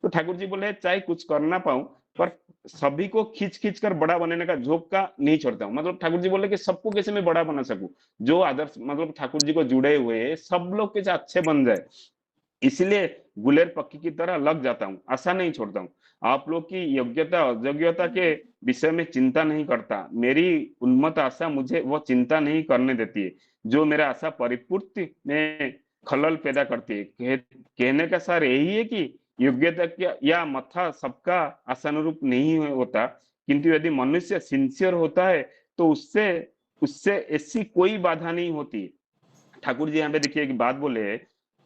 तो ठाकुर जी बोले चाहे कुछ करना पाऊं, पर सभी को खींच खींच कर बड़ा बनाने का झोंक का नहीं छोड़ता हूँ। मतलब ठाकुर जी बोले कि सबको कैसे मैं बड़ा बना सकूं, जो आदर्श मतलब ठाकुर जी को जुड़े हुए सब लोग कैसे अच्छे बन जाए, इसलिए गुलेर पक्की की तरह लग जाता हूँ, आशा नहीं छोड़ता हूँ। आप लोग की योग्यता अयोग्यता के विषय में चिंता नहीं करता। मेरी उन्मत्त आशा मुझे वो चिंता नहीं करने देती है, जो मेरा आशा परिपूर्ति में खलल पैदा करती है। कहने का सार यही है कि योग्यता या मथा सबका आशानुरूप नहीं होता, किंतु यदि मनुष्य सिंसियर होता है, तो उससे उससे ऐसी कोई बाधा नहीं होती। ठाकुर जी यहाँ पे देखिए एक बात बोले,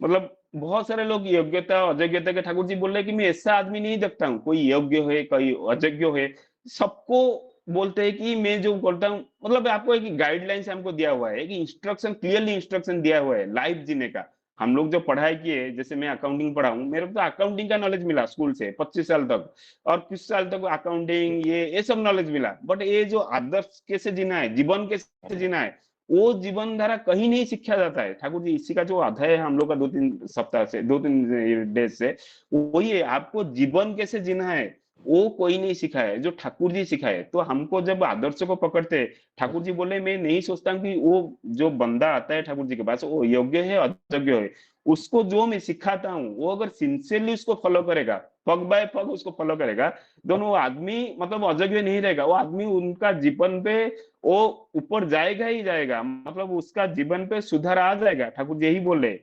मतलब बहुत सारे लोग योग्यता अयोग्यता के, ठाकुर जी बोल रहे हैं कि मैं ऐसा आदमी नहीं देखता हूँ, कोई योग्य है कोई अयोग्य है, सबको बोलते हैं कि मैं जो बोलता हूँ, मतलब आपको एक गाइडलाइंस हमको दिया हुआ है, एक इंस्ट्रक्शन, क्लियरली इंस्ट्रक्शन दिया हुआ है लाइफ जीने का। हम लोग जो पढ़ाई किए, जैसे मैं अकाउंटिंग पढ़ा हूँ, मेरे को तो अकाउंटिंग का नॉलेज मिला स्कूल से 25 साल तक, और कुछ साल तक अकाउंटिंग ये सब नॉलेज मिला, बट ये जो आदर्श कैसे जीना है, जीवन कैसे जीना है, वो जीवन धारा कहीं नहीं सीखा जाता है। ठाकुर जी इसी का जो अध्याय है हम लोग का 2-3 सप्ताह से, 2-3 डेज से, वही है, आपको जीवन कैसे जीना है वो कोई नहीं सिखाए, जो ठाकुर जी सिखाए। तो हमको जब आदर्श को पकड़ते, ठाकुर जी बोले मैं नहीं सोचता कि वो जो बंदा आता है ठाकुर जी के पास वो योग्य है अयोग्य है, उसको जो मैं सिखाता हूँ वो अगर सिंसियरली उसको फॉलो करेगा, पग बाय पग उसको फॉलो करेगा, दोनों वो आदमी मतलब अयोग्य नहीं रहेगा, वो आदमी उनका जीवन पे वो ऊपर जाएगा ही जाएगा, मतलब उसका जीवन पे सुधार आ जाएगा। ठाकुर जी यही बोले,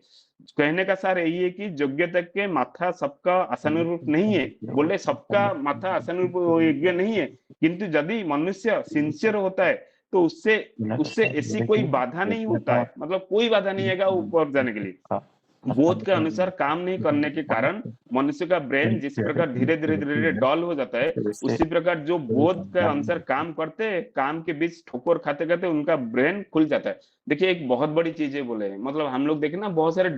कहने का सार यही है कि योग्यता के माथा सबका आशानुरूप नहीं है, बोले सबका माथा आशानुरूप योग्य नहीं है, किंतु यदि मनुष्य सिंसियर होता है तो उससे उससे ऐसी कोई बाधा नहीं होता है, मतलब कोई बाधा नहीं है ऊपर जाने के लिए। बोध के अनुसार काम नहीं करने के कारण मनुष्य का ब्रेन जिस प्रकार धीरे धीरे धीरे धीरे डल हो जाता है, उसी प्रकार जो बोध के अनुसार काम करते हैं, काम के बीच ठोकर खाते खाते उनका ब्रेन खुल जाता है। देखिए एक बहुत बड़ी चीज है बोले, मतलब हम लोग देखे ना, बहुत सारे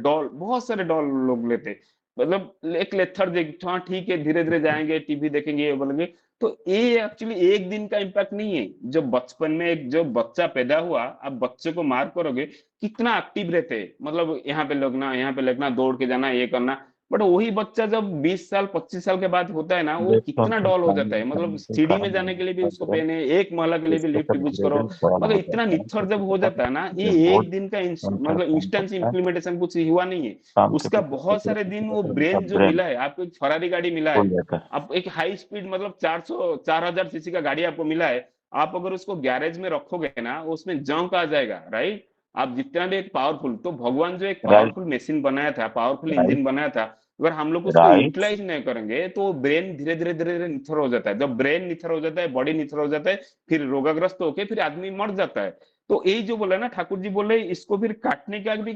डॉल लोग लेते हैं। मतलब एक लेथर देख, हाँ ठीक है धीरे धीरे जाएंगे टीवी देखेंगे ये बोलेंगे, तो ये एक्चुअली एक दिन का इम्पैक्ट नहीं है। जब बचपन में एक जो बच्चा पैदा हुआ, आप बच्चे को मार करोगे, कितना एक्टिव रहते हैं, मतलब यहाँ पे लगना, यहाँ पे लगना, दौड़ के जाना, ये करना, बट वही बच्चा जब 20 साल 25 साल के बाद होता है ना, वो कितना डॉल हो जाता है, मतलब सीढ़ी में जाने के लिए भी उसको पहले, एक महला के लिए भी लिफ्ट यूज करो, मतलब इतना निथर जब हो जाता है ना, ये एक दिन का मतलब इंस्टेंट इम्प्लीमेंटेशन कुछ हुआ नहीं है। उसका बहुत सारे दिन वो ब्रेन जो मिला है, आपको एक फरारी गाड़ी मिला है, आप एक हाई स्पीड मतलब 400-4000 सीसी का गाड़ी आपको मिला है, आप अगर उसको गैरेज में रखोगे ना, उसमें जंक आ जाएगा, राइट। आप जितना भी एक पावरफुल, तो भगवान जो एक पावरफुल मशीन बनाया था, पावरफुल इंजन बनाया था, अगर हम लोग उसको यूटिलाइज नहीं करेंगे तो ब्रेन धीरे धीरे धीरे धीरे निथर हो जाता है। जब ब्रेन निथर हो जाता है, बॉडी निथर हो जाता है, फिर रोगाग्रस्त होके फिर आदमी मर जाता है। तो यही जो बोला ना ठाकुर जी, बोले इसको फिर काटने का भी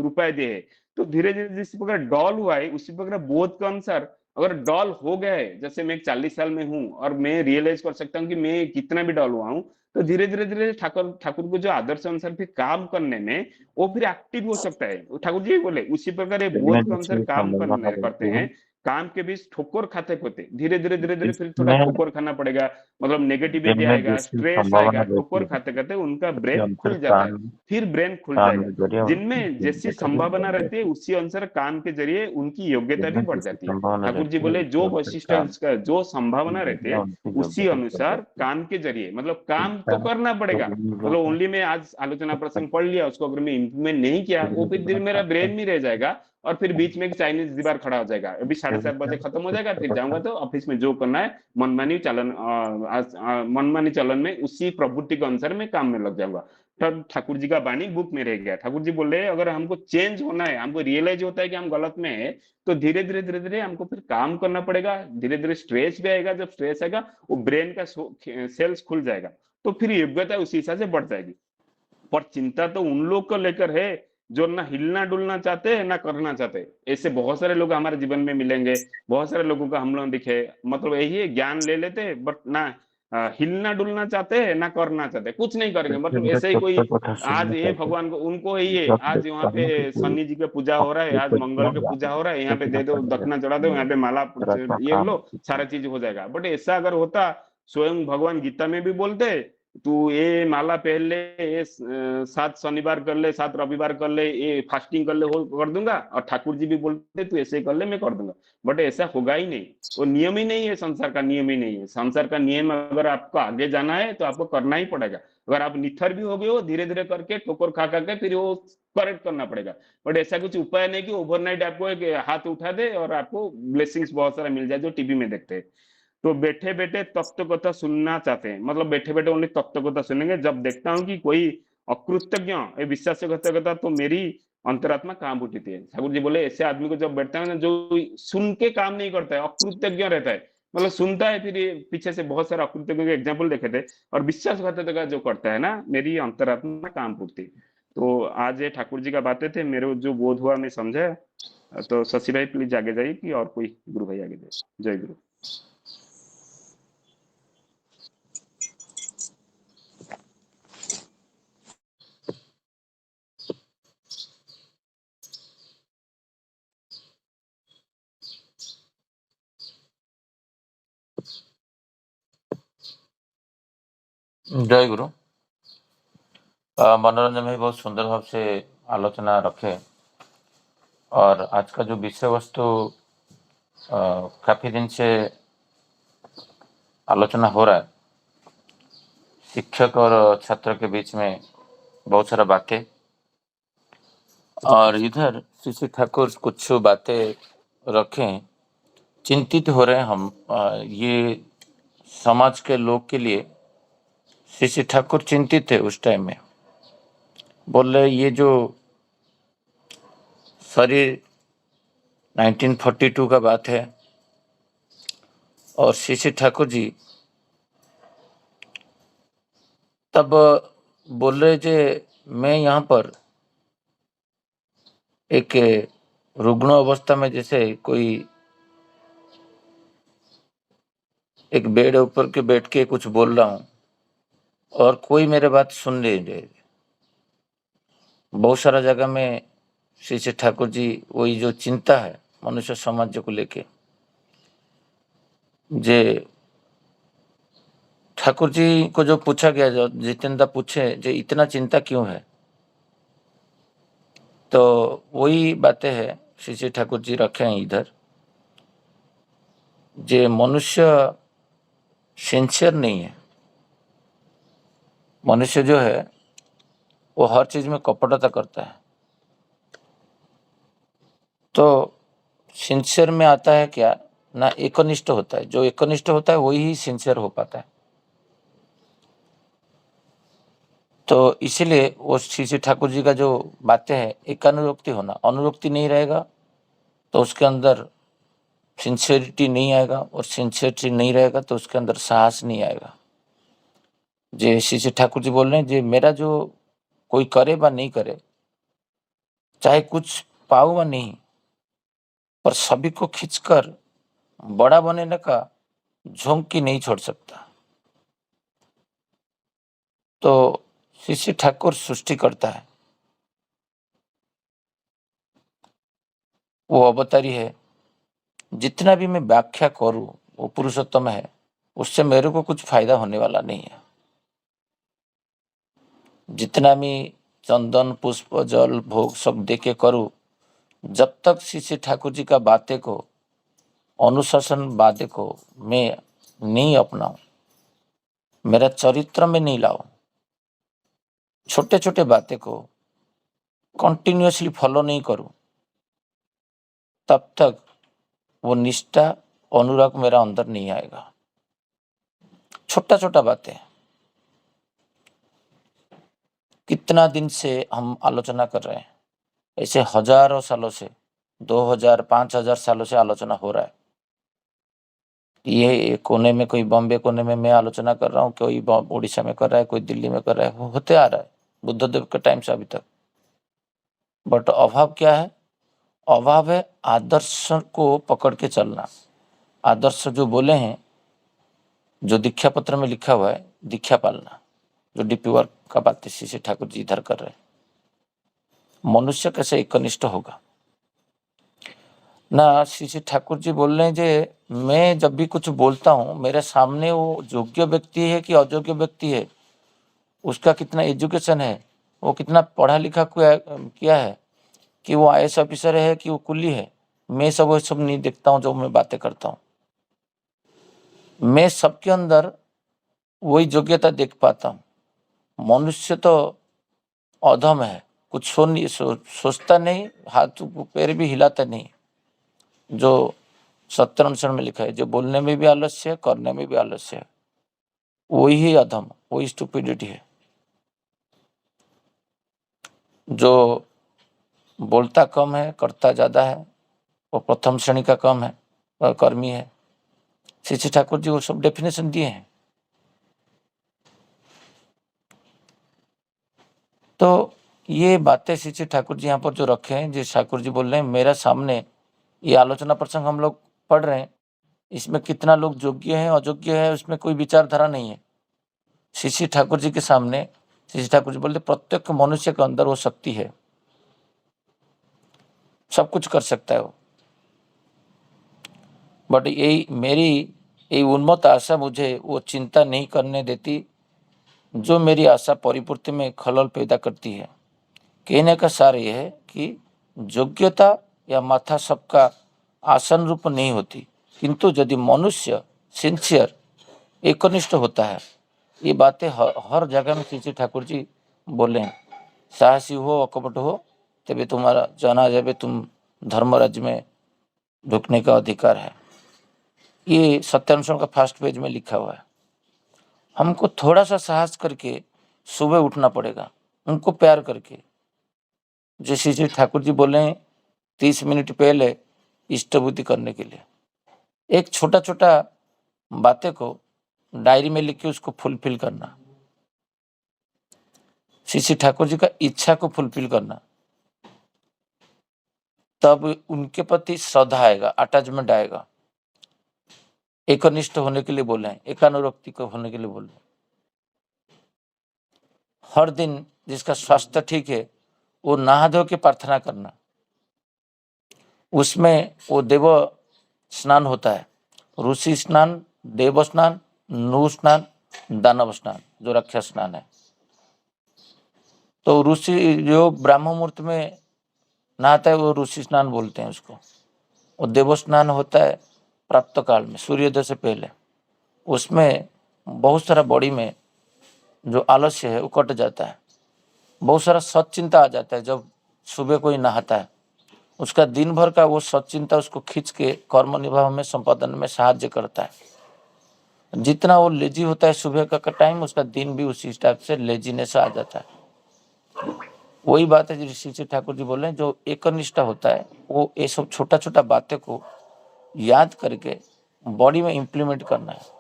उपाय दिए है। तो धीरे धीरे जिस प्रकार डॉल हुआ है, उसी प्रकार बोध के अनुसार अगर डॉल हो गया है, जैसे मैं 40 साल में हूँ और मैं रियलाइज कर सकता हूँ कि मैं कितना भी डॉल हुआ हूँ, तो धीरे धीरे धीरे ठाकुर ठाकुर को जो आदर्श अनुसार फिर काम करने में वो फिर एक्टिव हो सकता है। ठाकुर जी बोले उसी प्रकार ये बोध के अनुसार काम करने करते हैं, काम के बीच ठोकर खाते खोते धीरे धीरे धीरे धीरे फिर थोड़ा ठोकर खाना पड़ेगा, मतलब नेगेटिविटी आएगा, स्ट्रेस आएगा, ठोकर खाते खाते उनका ब्रेन खुल जाता है, फिर ब्रेन खुल जाएगा। जिनमें जैसी संभावना रहती है उसी अनुसार काम के जरिए उनकी योग्यता भी बढ़ जाती है। ठाकुर जी बोले जो वैशिष्ट का जो संभावना रहती है उसी अनुसार काम के जरिए, मतलब काम तो करना पड़ेगा, मतलब ओनली मैं आज आलोचना प्रसंग पढ़ लिया, उसको अगर मैं इम्प्लीमेंट नहीं किया, वो फिर दिन मेरा ब्रेन में रह जाएगा, और फिर बीच में एक चाइनीज दीवार खड़ा हो जाएगा, अभी 7:30 बजे खत्म हो जाएगा, फिर जाऊंगा तो ऑफिस में जो करना है मनमानी चलन, मनमानी चलन में उसी प्रवृत्ति के अनुसार मैं काम में लग जाऊंगा। तब ठाकुर जी का वाणी बुक में रह गया। ठाकुर जी बोले अगर हमको चेंज होना है, हमको रियलाइज होता है कि हम गलत में है, तो धीरे धीरे धीरे धीरे हमको फिर काम करना पड़ेगा। धीरे धीरे स्ट्रेस भी आएगा, जब स्ट्रेस आएगा वो ब्रेन का सेल्स खुल जाएगा, तो फिर योग्यता उसी हिसाब से बढ़ जाएगी। पर चिंता तो उन लोग को लेकर है जो ना हिलना डुलना चाहते हैं ना करना चाहते। ऐसे बहुत सारे लोग हमारे जीवन में मिलेंगे, बहुत सारे लोगों का हम लोग दिखे, मतलब यही है ज्ञान ले लेते बट ना हिलना डुलना चाहते हैं ना करना चाहते, कुछ नहीं करेंगे, मतलब ऐसे ही कोई आज ये भगवान को उनको यही है, आज वहाँ पे शनि जी का पूजा हो रहा है, आज मंगल का पूजा हो रहा है, यहाँ पे दे दो दक्षिणा चढ़ा दो, यहाँ पे माला ये लो, सारा चीज हो जाएगा। बट ऐसा अगर होता, स्वयं भगवान गीता में भी बोलते, तू ये माला पहन ले, ये 7 शनिवार कर ले, 7 रविवार कर ले, ये फास्टिंग कर ले, हो कर दूंगा, और ठाकुर जी भी बोलते तू ऐसे कर ले मैं कर दूंगा। बट ऐसा होगा ही नहीं, वो नियम ही नहीं है, संसार का नियम ही नहीं है। संसार का नियम अगर आपको आगे जाना है तो आपको करना ही पड़ेगा। अगर आप निथर भी हो गए हो, धीरे धीरे करके ठोकर खा खा के फिर वो करेक्ट करना पड़ेगा। बट ऐसा कुछ उपाय नहीं कि ओवरनाइट आपको एक हाथ उठा दे और आपको ब्लेसिंग्स बहुत सारा मिल जाए, जो टीवी में देखते हैं। तो बैठे बैठे तत्व कथा सुनना चाहते हैं, मतलब बैठे बैठे ओनली तत्व कथा सुनेंगे। जब देखता हूँ कि कोई अकृतज्ञ विश्वास कथा तो मेरी अंतरात्मा काम उठती है। ठाकुर जी बोले ऐसे आदमी को जब बैठता है ना, जो सुन के काम नहीं करता है, अकृतज्ञ रहता है, मतलब सुनता है फिर ये पीछे से बहुत सारे अकृतज्ञ के एग्जाम्पल देखे थे, और विश्वासघातकता जो करता है ना, मेरी अंतरात्मा काम पूर्ति। तो आज ये ठाकुर जी का बातें थे, मेरे जो बोध हुआ मैं समझा। तो शशि भाई प्लीज आगे जाइए, कि और कोई गुरु भाई आगे जाइए। जय गुरु।
जय गुरु। मनोरंजन भाई बहुत सुंदर भाव से आलोचना रखे और आज का जो विषय वस्तु काफी दिन से आलोचना हो रहा है, शिक्षक और छात्र के बीच में बहुत सारा बातें, और इधर श्री ठाकुर कुछ बातें रखें, चिंतित हो रहे हैं हम। ये समाज के लोग के लिए श्री ठाकुर चिंतित थे उस टाइम में। बोल रहे ये जो शरीर 1942 का बात है और श्री ठाकुर जी तब बोल रहे थे मैं यहाँ पर एक रुग्ण अवस्था में जैसे कोई एक बेड ऊपर के बैठ के कुछ बोल रहा हूँ और कोई मेरे बात सुन नहीं रहे। बहुत सारा जगह में श्री ठाकुर जी वही जो चिंता है मनुष्य समाज को लेके, जे ठाकुर जी को जो पूछा गया, जो जितेंद्र पूछे जे इतना चिंता क्यों है, तो वही बातें है श्री ठाकुर जी रखे हैं इधर। जे मनुष्य सिंसियर नहीं है, मनुष्य जो है वो हर चीज में कपटता करता है। तो सिंसियर में आता है क्या ना, एकनिष्ठ होता है। जो एकनिष्ठ होता है वही ही सिंसियर हो पाता है। तो इसीलिए वो श्री ठाकुर जी का जो बातें हैं, एकानुरक्ति होना, अनुरक्ति नहीं रहेगा तो उसके अंदर सिंसियरिटी नहीं आएगा, और सिंसियरिटी नहीं रहेगा तो उसके अंदर साहस नहीं आएगा। जे श्री ठाकुर जी बोल रहे हैं, जे मेरा जो कोई करे व नहीं करे, चाहे कुछ पाओ व नहीं, पर सभी को खींचकर बड़ा बनने का झोंकी नहीं छोड़ सकता। तो श्री ठाकुर सृष्टि करता है, वो अवतारी है। जितना भी मैं व्याख्या करूं वो पुरुषोत्तम है, उससे मेरे को कुछ फायदा होने वाला नहीं है। जितना भी चंदन पुष्प जल भोग सब दे के करूं, जब तक श्री ठाकुर जी का बातें को, अनुशासन बातें को मैं नहीं अपनाऊं, मेरा चरित्र में नहीं लाऊं, छोटे छोटे बातें को कंटिन्यूअसली फॉलो नहीं करूं, तब तक वो निष्ठा अनुराग मेरा अंदर नहीं आएगा। छोटा छोटा बातें, कितना दिन से हम आलोचना कर रहे हैं, ऐसे हजारों सालों से, 2000 5000 सालों से आलोचना हो रहा है। ये कोने में, कोई बॉम्बे कोने में मैं आलोचना कर रहा हूँ, कोई उड़ीसा में कर रहा है, कोई दिल्ली में कर रहा है, वो होते आ रहा है बुद्धदेव के टाइम से अभी तक। बट अभाव क्या है? अभाव है आदर्श को पकड़ के चलना। आदर्श जो बोले हैं, जो दीक्षा पत्र में लिखा हुआ है, दीक्षा पालना, जो डीपी वर्क का बात श्री ठाकुर जी इधर कर रहे हैं। मनुष्य कैसे एकनिष्ठ होगा ना। श्री ठाकुर जी बोल रहे हैं जे मैं जब भी कुछ बोलता हूँ, मेरे सामने वो योग्य व्यक्ति है कि अयोग्य व्यक्ति है, उसका कितना एजुकेशन है, वो कितना पढ़ा लिखा किया है, कि वो IAS ऑफिसर है कि वो कुली है, मैं सब वो सब नहीं देखता हूँ। जो मैं बातें करता हूँ, मैं सबके अंदर वही योग्यता देख पाता हूँ। मनुष्य तो अधम है, कुछ सोचता नहीं, हाथ पैर भी हिलाता नहीं, जो सत्तर अनुसार में लिखा है। जो बोलने में भी आलस्य है, करने में भी आलस्य है, वही ही अधम, वही स्टुपिडिटी है। जो बोलता कम है, करता ज्यादा है, वो प्रथम श्रेणी का कम है, कर्मी है। श्री ठाकुर जी वो सब डेफिनेशन दिए हैं। तो ये बातें श्री ठाकुर जी यहाँ पर जो रखे हैं, जो ठाकुर जी बोल रहे हैं, मेरा सामने ये आलोचना प्रसंग हम लोग पढ़ रहे हैं, इसमें कितना लोग योग्य है अयोग्य है उसमें कोई विचारधारा नहीं है। श्री ठाकुर जी के सामने श्री ठाकुर जी बोलते प्रत्येक मनुष्य के अंदर वो शक्ति है, सब कुछ कर सकता है वो। बट यही मेरी उन्मत्त आशा मुझे वो चिंता नहीं करने देती जो मेरी आशा परिपूर्ति में खलल पैदा करती है। कहने का सार यह है कि योग्यता या माथा सबका आसन रूप नहीं होती, किंतु यदि मनुष्य सिंसियर एकनिष्ठ होता है, ये बातें हर जगह में श्री ठाकुर जी बोले हैं। साहसी हो अकपट हो तभी तुम्हारा जाना जाए, तुम धर्मराज में ढुकने का अधिकार है। ये सत्यानुसरण का फर्स्ट पेज में लिखा हुआ है। हमको थोड़ा सा साहस करके सुबह उठना पड़ेगा, उनको प्यार करके। जैसे श्री ठाकुर जी बोले 30 मिनट पहले इष्टभूति करने के लिए एक छोटा छोटा बातें को डायरी में लिख के उसको फुलफिल करना, श्री ठाकुर जी का इच्छा को फुलफिल करना, तब उनके प्रति श्रद्धा आएगा, अटैचमेंट आएगा। एकनिष्ठ होने के लिए बोले हैं, एकानुरक्ति को होने के लिए बोले। हर दिन जिसका स्वास्थ्य ठीक है वो नहा धो के प्रार्थना करना, उसमें वो देव स्नान होता है, ऋषि स्नान, देव स्नान, नू स्नान, दानव स्नान, जो रक्षा स्नान है। तो ऋषि जो ब्राह्म मुहूर्त में नहाता है वो ऋषि स्नान बोलते हैं उसको। और देव स्नान होता है प्रातः काल में, सूर्योदय से पहले। उसमें बहुत सारा बॉडी में जो आलस्य है वो कट जाता है, बहुत सारा सच्चिंता आ जाता है। जब सुबह कोई नहाता है उसका दिन भर का वो सच्चिंता उसको खींच के कर्म निभाव में, संपादन में सहायता करता है। जितना वो लेजी होता है सुबह का टाइम, उसका दिन भी उसी टाइप से लेजीनेस आ जाता है। वही बात है जो श्री ठाकुर जी बोल रहे हैं, जो एकनिष्ठा होता है वो ये सब छोटा छोटा बातें को याद करके बॉडी में इंप्लीमेंट करना है।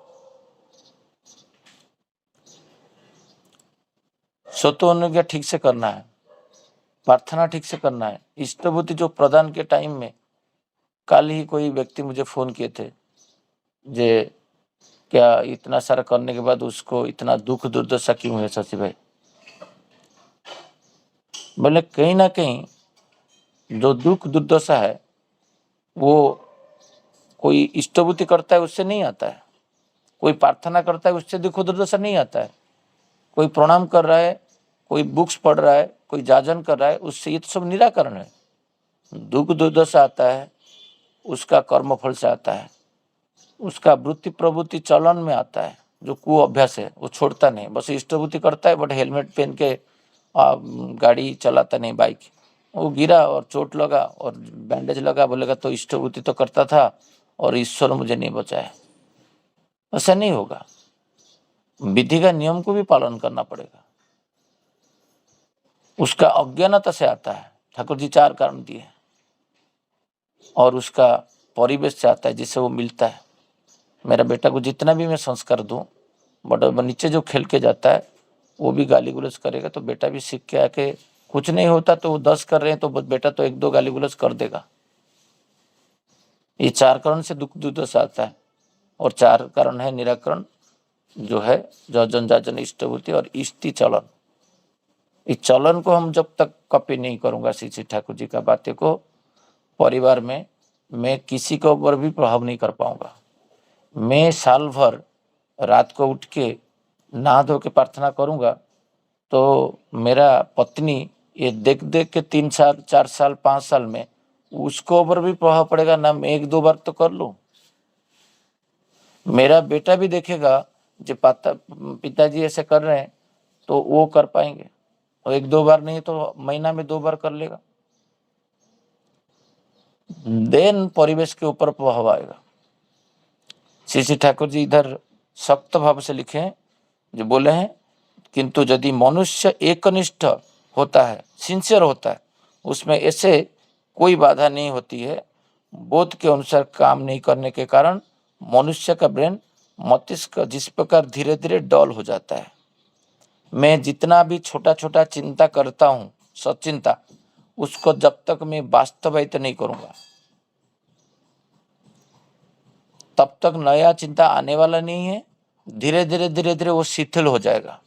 स्वतः ठीक से करना है, प्रार्थना ठीक से करना है। इष्टभूति जो प्रदान के टाइम में, कल ही कोई व्यक्ति मुझे फोन किए थे, जे क्या इतना सारा करने के बाद उसको इतना दुख दुर्दशा क्यों है शशि भाई? बोले कहीं ना कहीं जो दुख दुर्दशा है वो कोई इष्टभूति करता है उससे नहीं आता है, कोई प्रार्थना करता है उससे दुख दुर्दशा नहीं आता है, कोई प्रणाम कर रहा है, कोई बुक्स पढ़ रहा है, कोई जाजन कर रहा है, उससे ये तो सब निराकरण है। दुख दुर्दशा आता है उसका कर्मफल से आता है, उसका वृत्ति प्रवृत्ति चलन में आता है। जो कु अभ्यास है वो छोड़ता नहीं, बस इष्टभूति करता है, बट हेलमेट पहन के गाड़ी चलाता नहीं, बाइक। वो गिरा और चोट लगा और बैंडेज लगा, बोलेगा तो इष्टभूति तो करता था और ईश्वर मुझे नहीं बचाया। ऐसा नहीं होगा, विधि का नियम को भी पालन करना पड़ेगा। उसका अज्ञानता से आता है, ठाकुर जी 4 कारण दिए, और उसका परिवेश से आता है जिससे वो मिलता है। मेरा बेटा को जितना भी मैं संस्कार दूं, बट नीचे जो खेल के जाता है वो भी गाली गुलज करेगा, तो बेटा भी सीख के आके, कुछ नहीं होता तो वो 10 कर रहे हैं तो बेटा तो 1-2 गाली गुलज कर देगा। ये 4 कारण से दुख दुर्दशा आता है, और 4 कारण है निराकरण, जो है जजन जाजन इष्टभूति और इष्टि चलन। इस चलन को हम जब तक कॉपी नहीं करूंगा श्री ठाकुर जी का बातें को परिवार में, मैं किसी के ऊपर भी प्रभाव नहीं कर पाऊंगा। मैं साल भर रात को उठ के नहा धो के प्रार्थना करूंगा तो मेरा पत्नी ये देख देख के 3 साल 4 साल 5 साल में उसको ऊपर भी प्रभाव पड़ेगा ना। मैं 1-2 बार तो कर लूं, मेरा बेटा भी देखेगा जो पिताजी ऐसे कर रहे हैं तो वो कर पाएंगे, और 1-2 बार नहीं तो महीना में 2 बार कर लेगा। देन परिवेश के ऊपर प्रभाव आएगा। श्री ठाकुर जी इधर सख्त भाव से लिखे हैं, जो बोले हैं, किंतु यदि मनुष्य एकनिष्ठ होता है, सिंसियर होता है, उसमें ऐसे कोई बाधा नहीं होती है। बोध के अनुसार काम नहीं करने के कारण मनुष्य का ब्रेन, मस्तिष्क जिस प्रकार धीरे धीरे डल हो जाता है। मैं जितना भी छोटा छोटा चिंता करता हूँ, सचिंता, उसको जब तक मैं वास्तवित नहीं करूंगा तब तक नया चिंता आने वाला नहीं है। धीरे धीरे वो शिथिल हो जाएगा।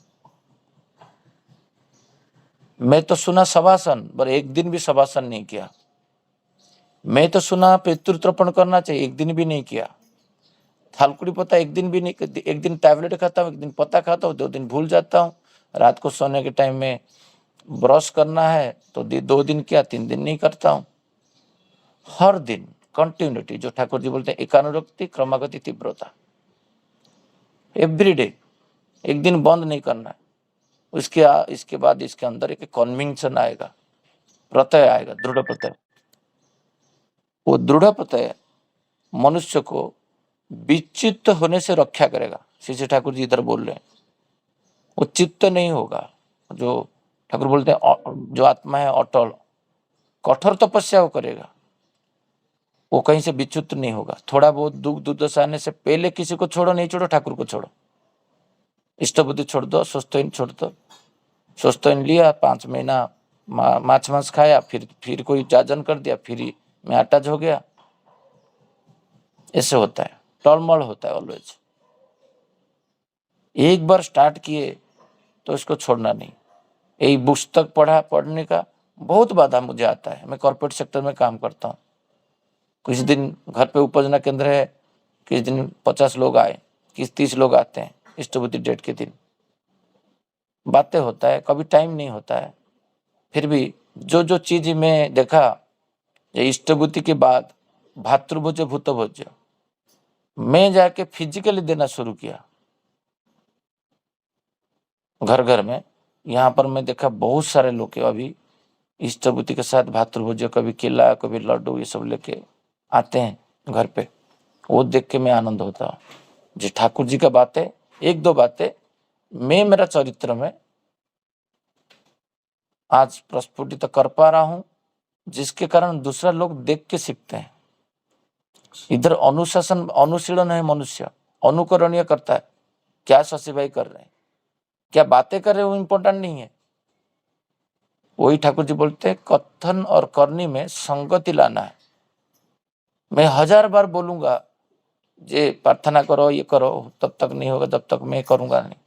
मैं तो सुना शवासन, पर एक दिन भी शवासन नहीं किया। मैं तो सुना पितृतर्पण करना चाहिए, एक दिन भी नहीं किया। थालकुड़ी पत्ता एक दिन भी नहीं, एक दिन टैबलेट खाता हूँ, एक दिन पत्ता खाता हूँ, 2 दिन भूल जाता हूँ। रात को सोने के टाइम में ब्रश करना है तो 2 दिन क्या 3 दिन नहीं करता हूँ। हर दिन कंटिन्यूटी, जो ठाकुर जी बोलते हैं एकानुरक्ति, क्रमागति, तीव्रता, एवरीडे, एक दिन बंद नहीं करना है। इसके बाद इसके अंदर एक कन्विक्शन आएगा, प्रत्यय आएगा, दृढ़ प्रत्यय। वो दृढ़ प्रत्यय मनुष्य को विचित्त होने से रक्षा करेगा। श्री ठाकुर जी इधर बोल रहे हैं, वो चित्त नहीं होगा। जो ठाकुर बोलते हैं जो आत्मा है अटल, कठोर तपस्या वो करेगा, वो कहीं से विच्युत नहीं होगा। थोड़ा बहुत दुख दुर्दशा आने से पहले किसी को छोड़ो, नहीं छोड़ो, ठाकुर को छोड़ो। इष्ट बुद्धि छोड़ दो, स्वस्थ छोड़ दो। स्वस्थ लिया, 5 महीना माछ मांस खाया, फिर कोई जाजन कर दिया, फिर मैं अटैच हो गया। ऐसे होता है, टलमल होता है ऑलवेज। एक बार स्टार्ट किए तो इसको छोड़ना नहीं। यही पुस्तक पढ़ने का बहुत बाधा मुझे आता है। मैं कॉर्पोरेट सेक्टर में काम करता हूँ। किसी दिन घर पे उपजना केंद्र है, किसी दिन 50 लोग आए, किसी 30 लोग आते हैं इष्टबुद्धि डेट के दिन। बातें होता है, कभी टाइम नहीं होता है। फिर भी जो चीज मैं देखा, ये इष्टबुद्धि के बाद भातृभोज्य भूतभोज्य मैं जाके फिजिकली देना शुरू किया घर घर में। यहाँ पर मैं देखा बहुत सारे लोग अभी इष्टबुद्धि के साथ भातृभोज्य, कभी केला, कभी लड्डू, ये सब लेके आते हैं घर पे। वो देख के मैं आनंद होता हूँ। जी ठाकुर जी का बातें, 1-2 बातें मैं मेरा चरित्र में आज प्रस्फुटित कर पा रहा हूँ, जिसके कारण दूसरा लोग देख के सीखते हैं। इधर अनुशासन, अनुशीलन है, मनुष्य अनुकरणीय करता है। क्या शशि भाई कर रहे हैं, क्या बातें कर रहे हैं, वो इम्पोर्टेंट नहीं है। वही ठाकुर जी बोलते हैं कथन और करनी में संगति लाना है। मैं 1000 बार बोलूंगा जे प्रार्थना करो, ये करो, तब तक नहीं होगा जब तक मैं करूंगा नहीं।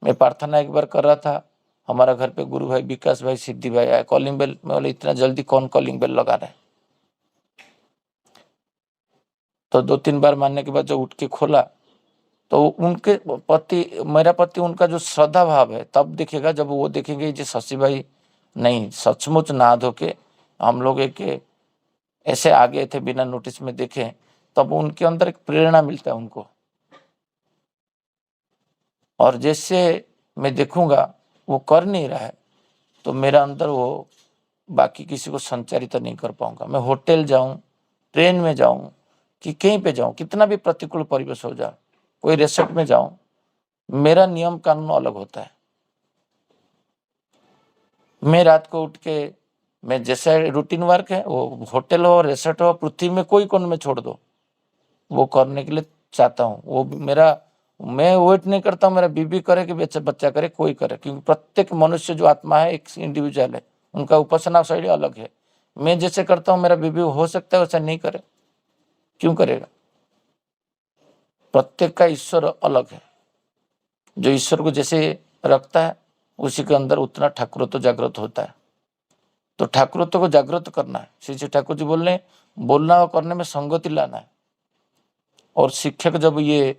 मैं प्रार्थना एक बार कर रहा था, हमारा घर पे गुरु भाई, विकास भाई, सिद्धि भाई आए, कॉलिंग बेल। मैं बोले इतना जल्दी कौन कॉलिंग बेल लगा रहे हैं? तो 2-3 बार मानने के बाद जब उठ के खोला तो उनके पति, मेरा पति, उनका जो श्रद्धा भाव है तब दिखेगा जब वो देखेंगे जो शशि भाई नहीं सचमुच नहा धो के हम लोग एक ऐसे आ गए थे बिना नोटिस में देखे, तब उनके अंदर एक प्रेरणा मिलता है उनको। और जैसे मैं देखूंगा वो कर नहीं रहा है तो मेरा अंदर वो बाकी किसी को संचारित नहीं कर पाऊंगा। मैं होटल जाऊं, ट्रेन में जाऊं, कि कहीं पे जाऊं, कितना भी प्रतिकूल परिवेश हो जाए, कोई रेस्टोरेंट में जाऊं, मेरा नियम कानून अलग होता है। मैं रात को उठ के, मैं जैसा रूटीन वर्क है, वो होटल हो, रेस्टोरेंट हो, पृथ्वी में कोई कोण में छोड़ दो, वो करने के लिए चाहता हूँ। वो मेरा, मैं वेट नहीं करता हूँ मेरा बीबी करे कि बच्चा करे, कोई करे, क्योंकि प्रत्येक मनुष्य जो आत्मा है एक इंडिविजुअल है, उनका उपासना शैली अलग है। मैं जैसे करता हूँ मेरा बीबी हो सकता है वैसा नहीं करे, क्यों करेगा? प्रत्येक का ईश्वर अलग है। जो ईश्वर को जैसे रखता है उसी के अंदर उतना ठाकुरत्व जागृत होता है। तो ठाकुरत्व को जागृत करना है। श्री ठाकुर जी बोल रहे हैं बोलना और करने में संगति लाना है। और शिक्षक जब ये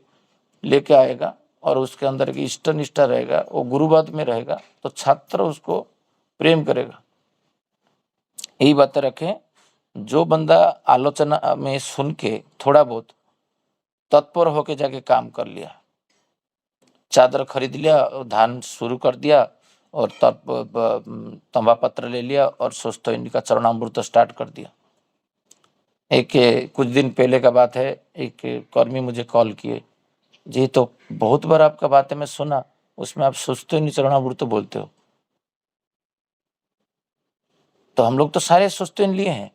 लेके आएगा और उसके अंदर की इष्ट निष्ठा रहेगा, वो गुरुवाद में रहेगा, तो छात्र उसको प्रेम करेगा। यही बातें रखें। जो बंदा आलोचना में सुन के थोड़ा बहुत तत्पर होके जाके काम कर लिया, चादर खरीद लिया, धान शुरू कर दिया, और तब तंबा पत्र ले लिया और सोचते इनका चरणामृत स्टार्ट कर दिया। एक कुछ दिन पहले का बात है, एक कर्मी मुझे कॉल किए, जी तो बहुत बार आपका बातें मैं सुना, उसमें आप सोचते नहीं चरणामृत बोलते हो। तो हम लोग तो सारे सोचते लिए हैं,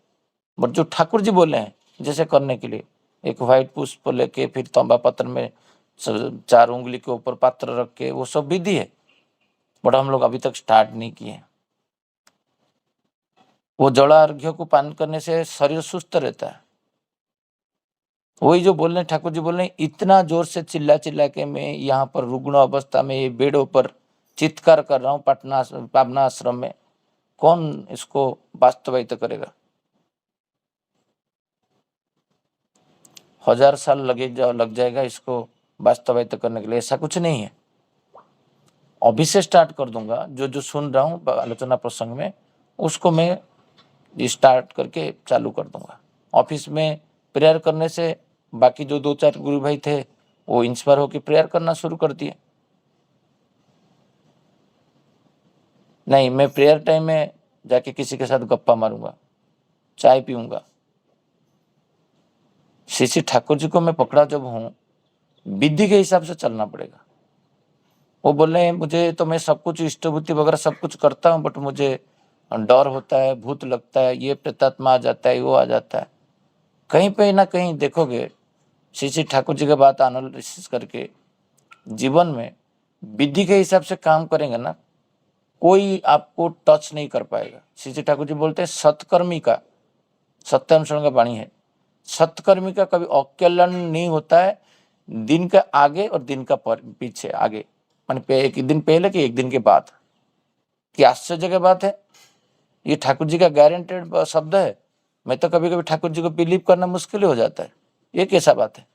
बट जो ठाकुर जी बोले हैं जैसे करने के लिए, एक व्हाइट पुष्प लेके फिर तंबा पत्र में 4 उंगली के ऊपर पात्र रख के, वो सब विधि है, बट हम लोग अभी तक स्टार्ट नहीं किए। वो जड़ा अर्घ्य को पान करने से शरीर सुस्त रहता है। वही जो बोल रहे ठाकुर जी बोल रहे इतना जोर से चिल्ला के मैं यहाँ पर रुग्ण अवस्था में ये बेडों पर चित्कार कर रहा हूँ पावना आश्रम में, कौन इसको वास्तवित करेगा? 1000 साल लग जाएगा इसको वास्तवायित करने के लिए, ऐसा कुछ नहीं है। अभी से स्टार्ट कर दूंगा, जो जो सुन रहा हूँ आलोचना प्रसंग में उसको मैं स्टार्ट करके चालू कर दूंगा। ऑफिस में प्रेयर करने से बाकी जो 2-4 गुरु भाई थे वो इंस्पायर होकर प्रेयर करना शुरू कर दिए। नहीं, मैं प्रेयर टाइम में जाके किसी के साथ गप्पा मारूंगा, चाय पीऊंगा। श्री ठाकुर जी को मैं पकड़ा जब हूँ, विधि के हिसाब से चलना पड़ेगा। वो बोले हैं मुझे तो मैं सब कुछ इष्टभूति वगैरह सब कुछ करता हूँ, बट मुझे डर होता है, भूत लगता है, ये प्रेतात्मा आ जाता है, वो आ जाता है। कहीं पे ना कहीं देखोगे श्री ठाकुर जी की बात एनालिसिस करके जीवन में विधि के हिसाब से काम करेंगे ना, कोई आपको टच नहीं कर पाएगा। श्री ठाकुर जी बोलते हैं सत्कर्मी का, सत्यम शरण का वाणी है, सत्कर्मी का कभी अकल्याण नहीं होता है दिन का आगे और दिन का पीछे। आगे माने एक दिन पहले कि एक दिन के बाद। क्या आश्चर्य की बात है, ये ठाकुर जी का गारंटेड शब्द है। मैं तो कभी कभी ठाकुर जी को बिलीव करना मुश्किल हो जाता है, ये कैसा बात है।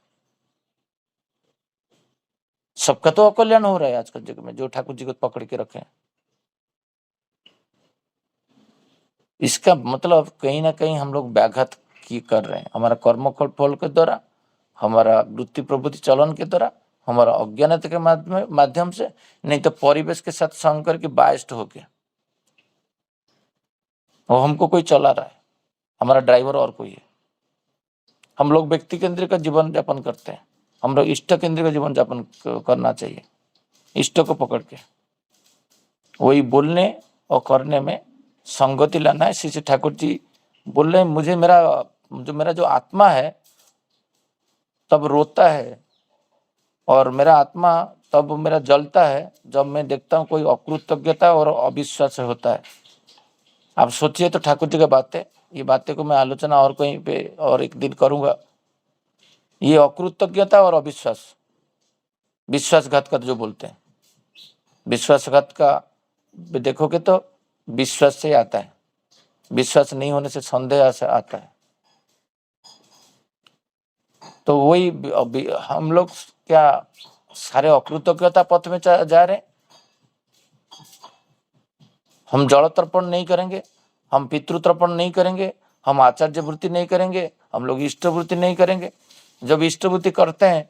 सबका तो अकल्याण हो रहा है आजकल जग में, जो ठाकुर जी को पकड़ के रखे हैं। इसका मतलब कहीं ना कहीं हम लोग व्याघात की कर रहे हैं, हमारा कर्म फल के द्वारा, हमारा वृत्ति प्रवृत्ति चलन के द्वारा, हमारा अज्ञानता के माध्यम से, नहीं तो परिवेश के साथ संग करके बाइस्ड होके। और हमको कोई चला रहा है, हमारा ड्राइवर और कोई है। हम लोग व्यक्ति केंद्र का जीवन यापन करते हैं, हम लोग इष्ट केंद्र का जीवन यापन करना चाहिए। इष्ट को पकड़ के वही बोलने और करने में संगति लाना है। श्री ठाकुर जी बोल रहे हैं मुझे मेरा जो आत्मा है तब रोता है, और मेरा आत्मा तब मेरा जलता है जब मैं देखता हूँ कोई अकृतज्ञता और अविश्वास होता है। आप सोचिए तो ठाकुर जी की बातें, ये बातें को मैं आलोचना और कहीं पे और एक दिन करूंगा। ये अकृतज्ञता और अविश्वास, विश्वासघात का जो बोलते हैं, विश्वासघात का देखोगे तो विश्वास से आता है, विश्वास नहीं होने से संदेह से आता है। तो वही हम लोग क्या सारे अकृतज्ञता पथ में जा रहे हैं। हम जल तर्पण नहीं करेंगे, हम पितृ तर्पण नहीं करेंगे, हम आचार्य वृत्ति नहीं करेंगे, हम लोग इष्ट वृत्ति नहीं करेंगे। जब इष्ट वृत्ति करते हैं,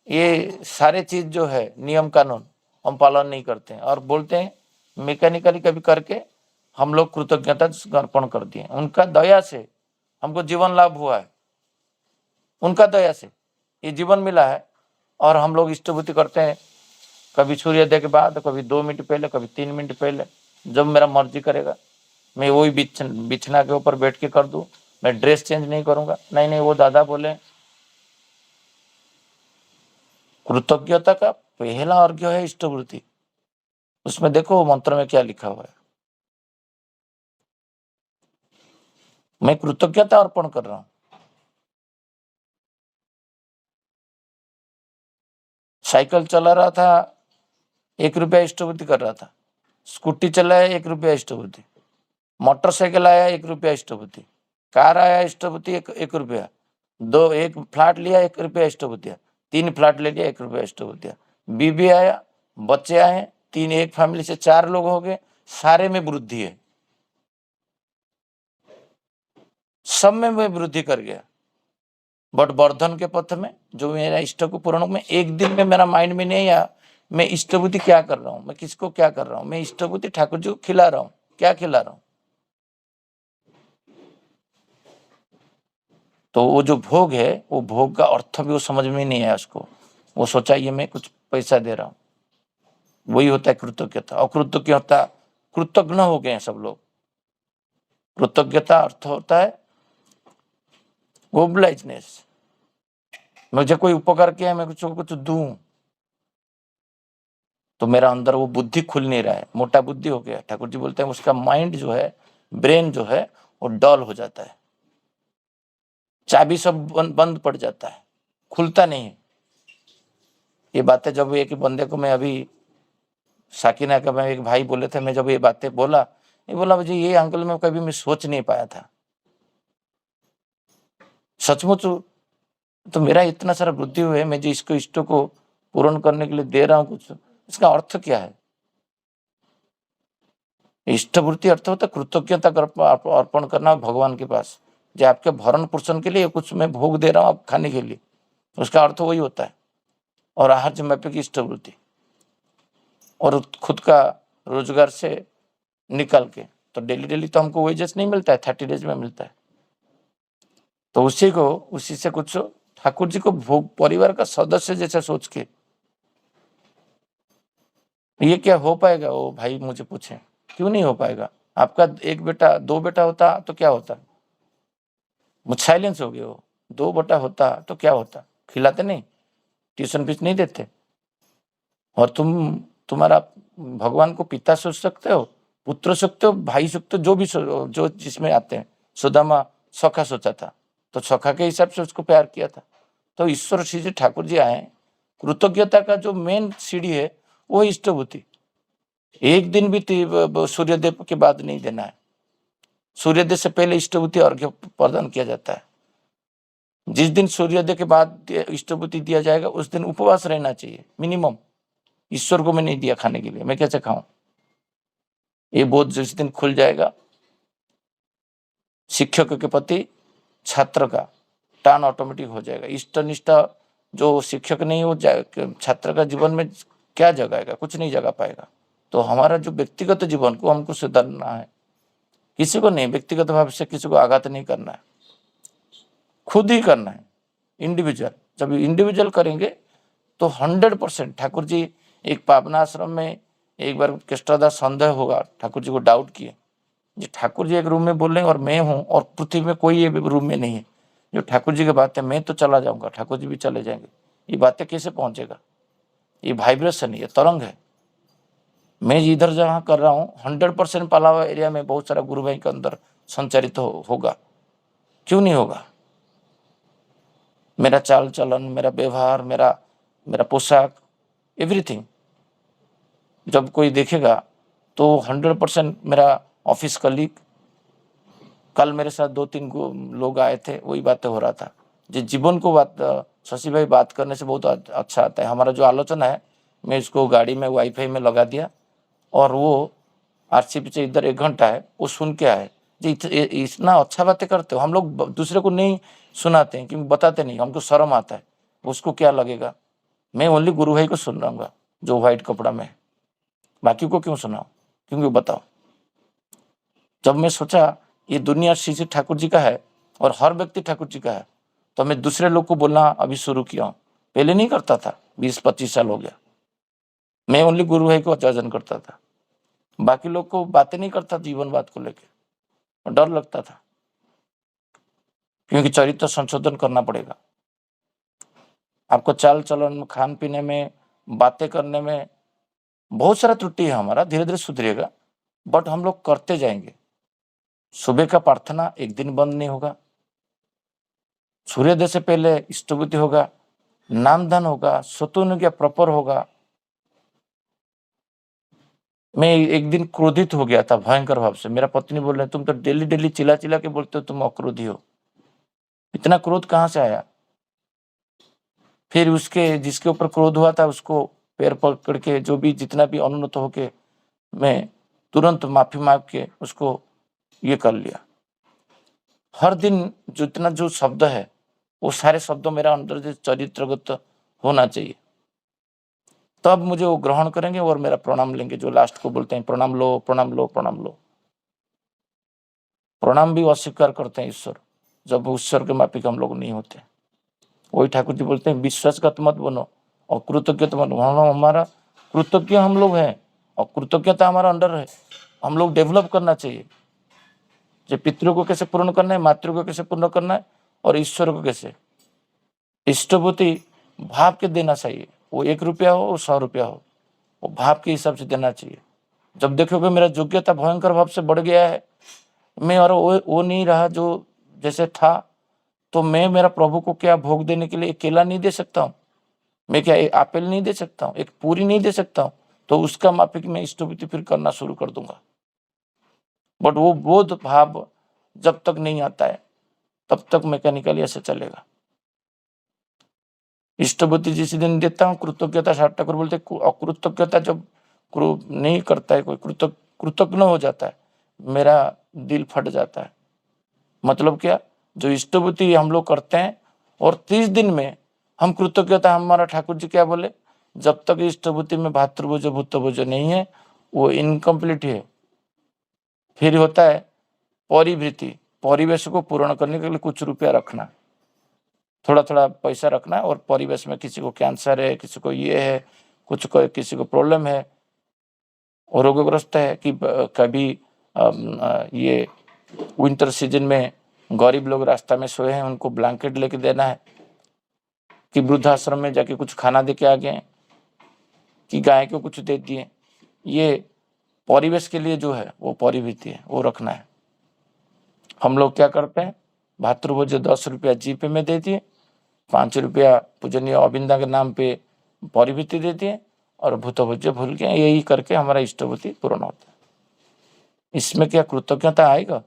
ये सारे चीज जो है नियम कानून हम पालन नहीं करते हैं और बोलते हैं मैकेनिकली कभी करके हम लोग कृतज्ञता अर्पण कर दिए। उनका दया से हमको जीवन लाभ हुआ है, उनका दया से ये जीवन मिला है। और हम लोग इष्टभूति करते हैं कभी सूर्योदय के बाद, कभी 2 मिनट पहले, कभी 3 मिनट पहले, जब मेरा मर्जी करेगा मैं वही बिछना के ऊपर बैठ के कर दूं। मैं ड्रेस चेंज नहीं करूंगा। नहीं, वो दादा बोले कृतज्ञता का पहला अर्घ्य है इष्टवृत्ति। उसमें देखो मंत्र में क्या लिखा हुआ है, मैं कृतज्ञता अर्पण कर रहा हूं। साइकिल चला रहा था 1 रुपया इष्टवृत्ति कर रहा था, स्कूटी चलाया 1 रुपया इष्टवृत्ति, मोटरसाइकिल आया 1 रुपया इष्टवृत्ति, कार आया इष्टवृत्ति 1 रुपया, 1 फ्लैट लिया 1 रुपया इष्टवृत्ति, 3 फ्लैट ले लिया 1 रुपया इष्टवृत्ति, बीबी आया, बच्चे आए 3, एक फैमिली से 4 लोग हो गए, सारे में वृद्धि है, सब में मैं वृद्धि कर गया। बट वर्धन के पथ में जो मेरा इष्ट को पूर्ण में एक दिन में मेरा माइंड में नहीं आया मैं इष्टभूति क्या कर रहा हूं, मैं किसको क्या कर रहा हूं, मैं इष्टभूति ठाकुर जी को खिला रहा हूं, क्या खिला रहा हूं। तो वो जो भोग है वो भोग का अर्थ भी वो समझ में नहीं आया उसको, वो सोचा ये मैं कुछ पैसा दे रहा हूं। वही होता है कृतज्ञता। अकृतज्ञता, कृतज्ञ हो गए हैं सब लोग। कृतज्ञता अर्थ होता है ओब्लाइजनेस, मुझे कोई उपकार किया मैं कुछ दूं, तो मेरा अंदर वो बुद्धि खुल नहीं रहा है, मोटा बुद्धि हो गया। ठाकुर जी बोलते हैं उसका माइंड जो है, ब्रेन जो है वो डल हो जाता है, चाबी सब बंद पड़ जाता है, खुलता नहीं है। ये बातें जब एक बंदे को मैं अभी साकिना का मैं एक भाई बोले थे, मैं जब ये बातें बोला, ये बोला मुझे ये अंकल में कभी मैं सोच नहीं पाया था। सचमुच तो मेरा इतना सारा वृद्धि हुए, मैं जो इसको इष्ट को पूर्ण करने के लिए दे रहा हूँ कुछ, इसका अर्थ क्या है? इष्टवृत्ति अर्थ होता है कृतज्ञता अर्पण करना भगवान के पास, जो आपके भरण पोषण के लिए कुछ मैं भोग दे रहा हूँ आप खाने के लिए, उसका अर्थ वही होता है। और आहार जमापे की इष्टवृत्ति, और खुद का रोजगार से निकाल के, तो डेली डेली तो हमको वेजेस नहीं मिलता है, 30 डेज में मिलता है। तो उसी से कुछ ठाकुर जी को भोग, परिवार का सदस्य जैसा सोच के, ये क्या हो पाएगा? वो भाई मुझे पूछे, क्यों नहीं हो पाएगा? आपका एक बेटा, 2 बेटा होता तो क्या होता? मुझ साइलेंस हो गए हो। 2 बेटा होता तो क्या होता? खिलाते नहीं, ट्यूशन फीस नहीं देते, और तुम्हारा भगवान को पिता सोच सकते हो, पुत्र सकते हो, भाई सकते हो, जो जिसमें आते हैं। सुदामा सखा सोचा था, तो सखा के हिसाब से उसको प्यार किया था। तो ईश्वर श्री जी ठाकुर जी आए, कृतज्ञता का जो मेन सीढ़ी है वो इष्टभूति। एक दिन भी सूर्योदय के बाद नहीं देना है, सूर्योदय से पहले इष्टभूति अर्घ्य प्रदान किया जाता है। जिस दिन सूर्योदय के बाद इष्टभूति दिया जाएगा उस दिन उपवास रहना चाहिए मिनिमम। ईश्वर को मैं नहीं दिया खाने के लिए, मैं कैसे खाऊं? ये बोध जिस दिन खुल जाएगा, शिक्षक के प्रति छात्र का टान ऑटोमेटिक हो जाएगा। इष्ट निष्ठा जो शिक्षक नहीं हो जाए, छात्र का जीवन में क्या जगाएगा? कुछ नहीं जगा पाएगा। तो हमारा जो व्यक्तिगत जीवन को हमको सुधारना है, किसी को नहीं, व्यक्तिगत भाव से किसी को आघात नहीं करना है, खुद ही करना है, इंडिविजुअल। जब इंडिविजुअल करेंगे तो 100% ठाकुर जी एक पावना आश्रम में एक बार कृष्णदास संदेह होगा, ठाकुर जी को डाउट किए, जो ठाकुर जी एक रूम में बोल रहे हैं और मैं हूँ और पृथ्वी में कोई ये रूम में नहीं है, जो ठाकुर जी की बात है, मैं तो चला जाऊंगा, ठाकुर जी भी चले जाएंगे, ये बातें कैसे पहुंचेगा? ये वाइब्रेशन है, ये तरंग है। मैं इधर जहाँ कर रहा हूँ 100% पालावा एरिया में बहुत सारा गुरु भाई के अंदर संचारित होगा, क्यों नहीं होगा? मेरा चाल चलन, मेरा व्यवहार, मेरा पोशाक, एवरीथिंग जब कोई देखेगा तो 100% मेरा ऑफिस कलीग, कल मेरे साथ 2-3 लोग आए थे, वही बातें हो रहा था। जो जीवन को बात शशि भाई बात करने से बहुत अच्छा आता है। हमारा जो आलोचना है, मैं इसको गाड़ी में वाईफाई में लगा दिया और वो आरसी पीछे इधर 1 घंटा है, वो सुन के आए जी, इतना अच्छा बातें करते हो। हम लोग दूसरे को नहीं सुनाते हैं क्योंकि बताते नहीं, हमको शर्म आता है, उसको क्या लगेगा। मैं ओनली गुरु भाई को सुन रहा हूँ जो व्हाइट कपड़ा में है, बाकी को क्यों सुनाओ? क्योंकि बताओ, जब मैं सोचा ये दुनिया श्री ठाकुर जी का है और हर व्यक्ति ठाकुर जी का है, तो मैं दूसरे लोग को बोलना अभी शुरू किया हूँ। पहले नहीं करता था, 20-25 साल हो गया। मैं ओनली गुरु भाई को जजन करता था, बाकी लोग को बातें नहीं करता जीवन बात को लेके, डर लगता था क्योंकि चरित्र संशोधन करना पड़ेगा। आपको चाल चलन, खान पीने में, बातें करने में बहुत सारा त्रुटि है हमारा, धीरे धीरे सुधरेगा, बट हम लोग करते जाएंगे। सुबह का प्रार्थना एक दिन बंद नहीं होगा, सूर्योदय से पहले इष्टभूति होगा, नाम दान होगा, स्वतः प्रॉपर होगा। मैं एक दिन क्रोधित हो गया था भयंकर भाव से, मेरा पत्नी बोल रहे तुम तो डेली डेली चिल्ला चिल्ला के बोलते हो तुम अक्रोधी हो, इतना क्रोध कहाँ से आया? फिर उसके जिसके ऊपर क्रोध हुआ था उसको पैर पकड़ के, जो भी जितना भी अनुन्नत होके, मैं तुरंत माफी मांग के उसको ये कर लिया। हर दिन जितना जो शब्द है वो सारे शब्द मेरा अंदर से चरित्रगत होना चाहिए, तब मुझे वो ग्रहण करेंगे और मेरा प्रणाम लेंगे। जो लास्ट को बोलते हैं प्रणाम लो प्रणाम लो प्रणाम लो, प्रणाम भी अस्वीकार करते हैं ईश्वर, जब ईश्वर के माफिक हम लोग नहीं होते। वही ठाकुर जी बोलते हैं विश्वासघात मत बनो और कृतज्ञता मत बनो। हमारा कृतज्ञ हम लोग हैं और कृतज्ञता हमारा अंडर है, हम लोग डेवलप करना चाहिए। जो पितरों को कैसे पूर्ण करना है, मातृ को कैसे पूर्ण करना है और ईश्वर को कैसे, इष्टभूति भाव के देना चाहिए। वो 1 रुपया हो, 100 रुपया हो, वो भाव के हिसाब से देना चाहिए। जब देखोगे मेरा योग्यता भयंकर भाव से बढ़ गया है, मैं और वो नहीं रहा जो जैसे था, तो मैं मेरा प्रभु को क्या भोग देने के लिए एक केला नहीं दे सकता हूँ, मैं क्या एक एप्पल नहीं दे सकता हूँ, एक पूरी नहीं दे सकता हूँ, तो उसका माफिक मैं इष्टभूति फिर करना शुरू कर दूंगा। बट वो बोध भाव जब तक नहीं आता है तब तक मैकेनिकली ऐसे चलेगा। इष्टभूति जिस दिन देता हूँ कृतज्ञता 60 ठाकुर बोलते अकृतज्ञता जब नहीं करता है कोई, कृतज्ञ हो जाता है, मेरा दिल फट जाता है। मतलब क्या, जो इष्टभूति हम लोग करते हैं और 30 दिन में हम कृतज्ञता, हमारा ठाकुर जी क्या बोले, जब तक इष्टभूति में भातृभुज भूतभुज नहीं है वो इनकम्प्लीट है। फिर होता है परिवृत्ति, परिवेश को पूर्ण करने के लिए कुछ रुपया रखना, थोड़ा थोड़ा पैसा रखना, और परिवेश में किसी को कैंसर है, किसी को ये है, किसी को प्रॉब्लम है और रोगग्रस्त है, कि कभी ये विंटर सीजन में गरीब लोग रास्ता में सोए हैं, उनको ब्लैंकेट लेके देना है, कि वृद्धाश्रम में जाके कुछ खाना दे के आ गए, कि गाय को कुछ दे दिए। ये परिवेश के लिए जो है वो परिवृत्ति है, वो रखना है। हम लोग क्या करते हैं, भातृभोज 10 रुपया जीपे में दे दिए, 5 रुपया पूजनीय अविंदा के नाम पे परिवृत्ति दे दिए, और भूतभोज भूल गए। यही करके हमारा इष्टभूति पूर्ण होता है। इसमें क्या कृतज्ञता आएगा?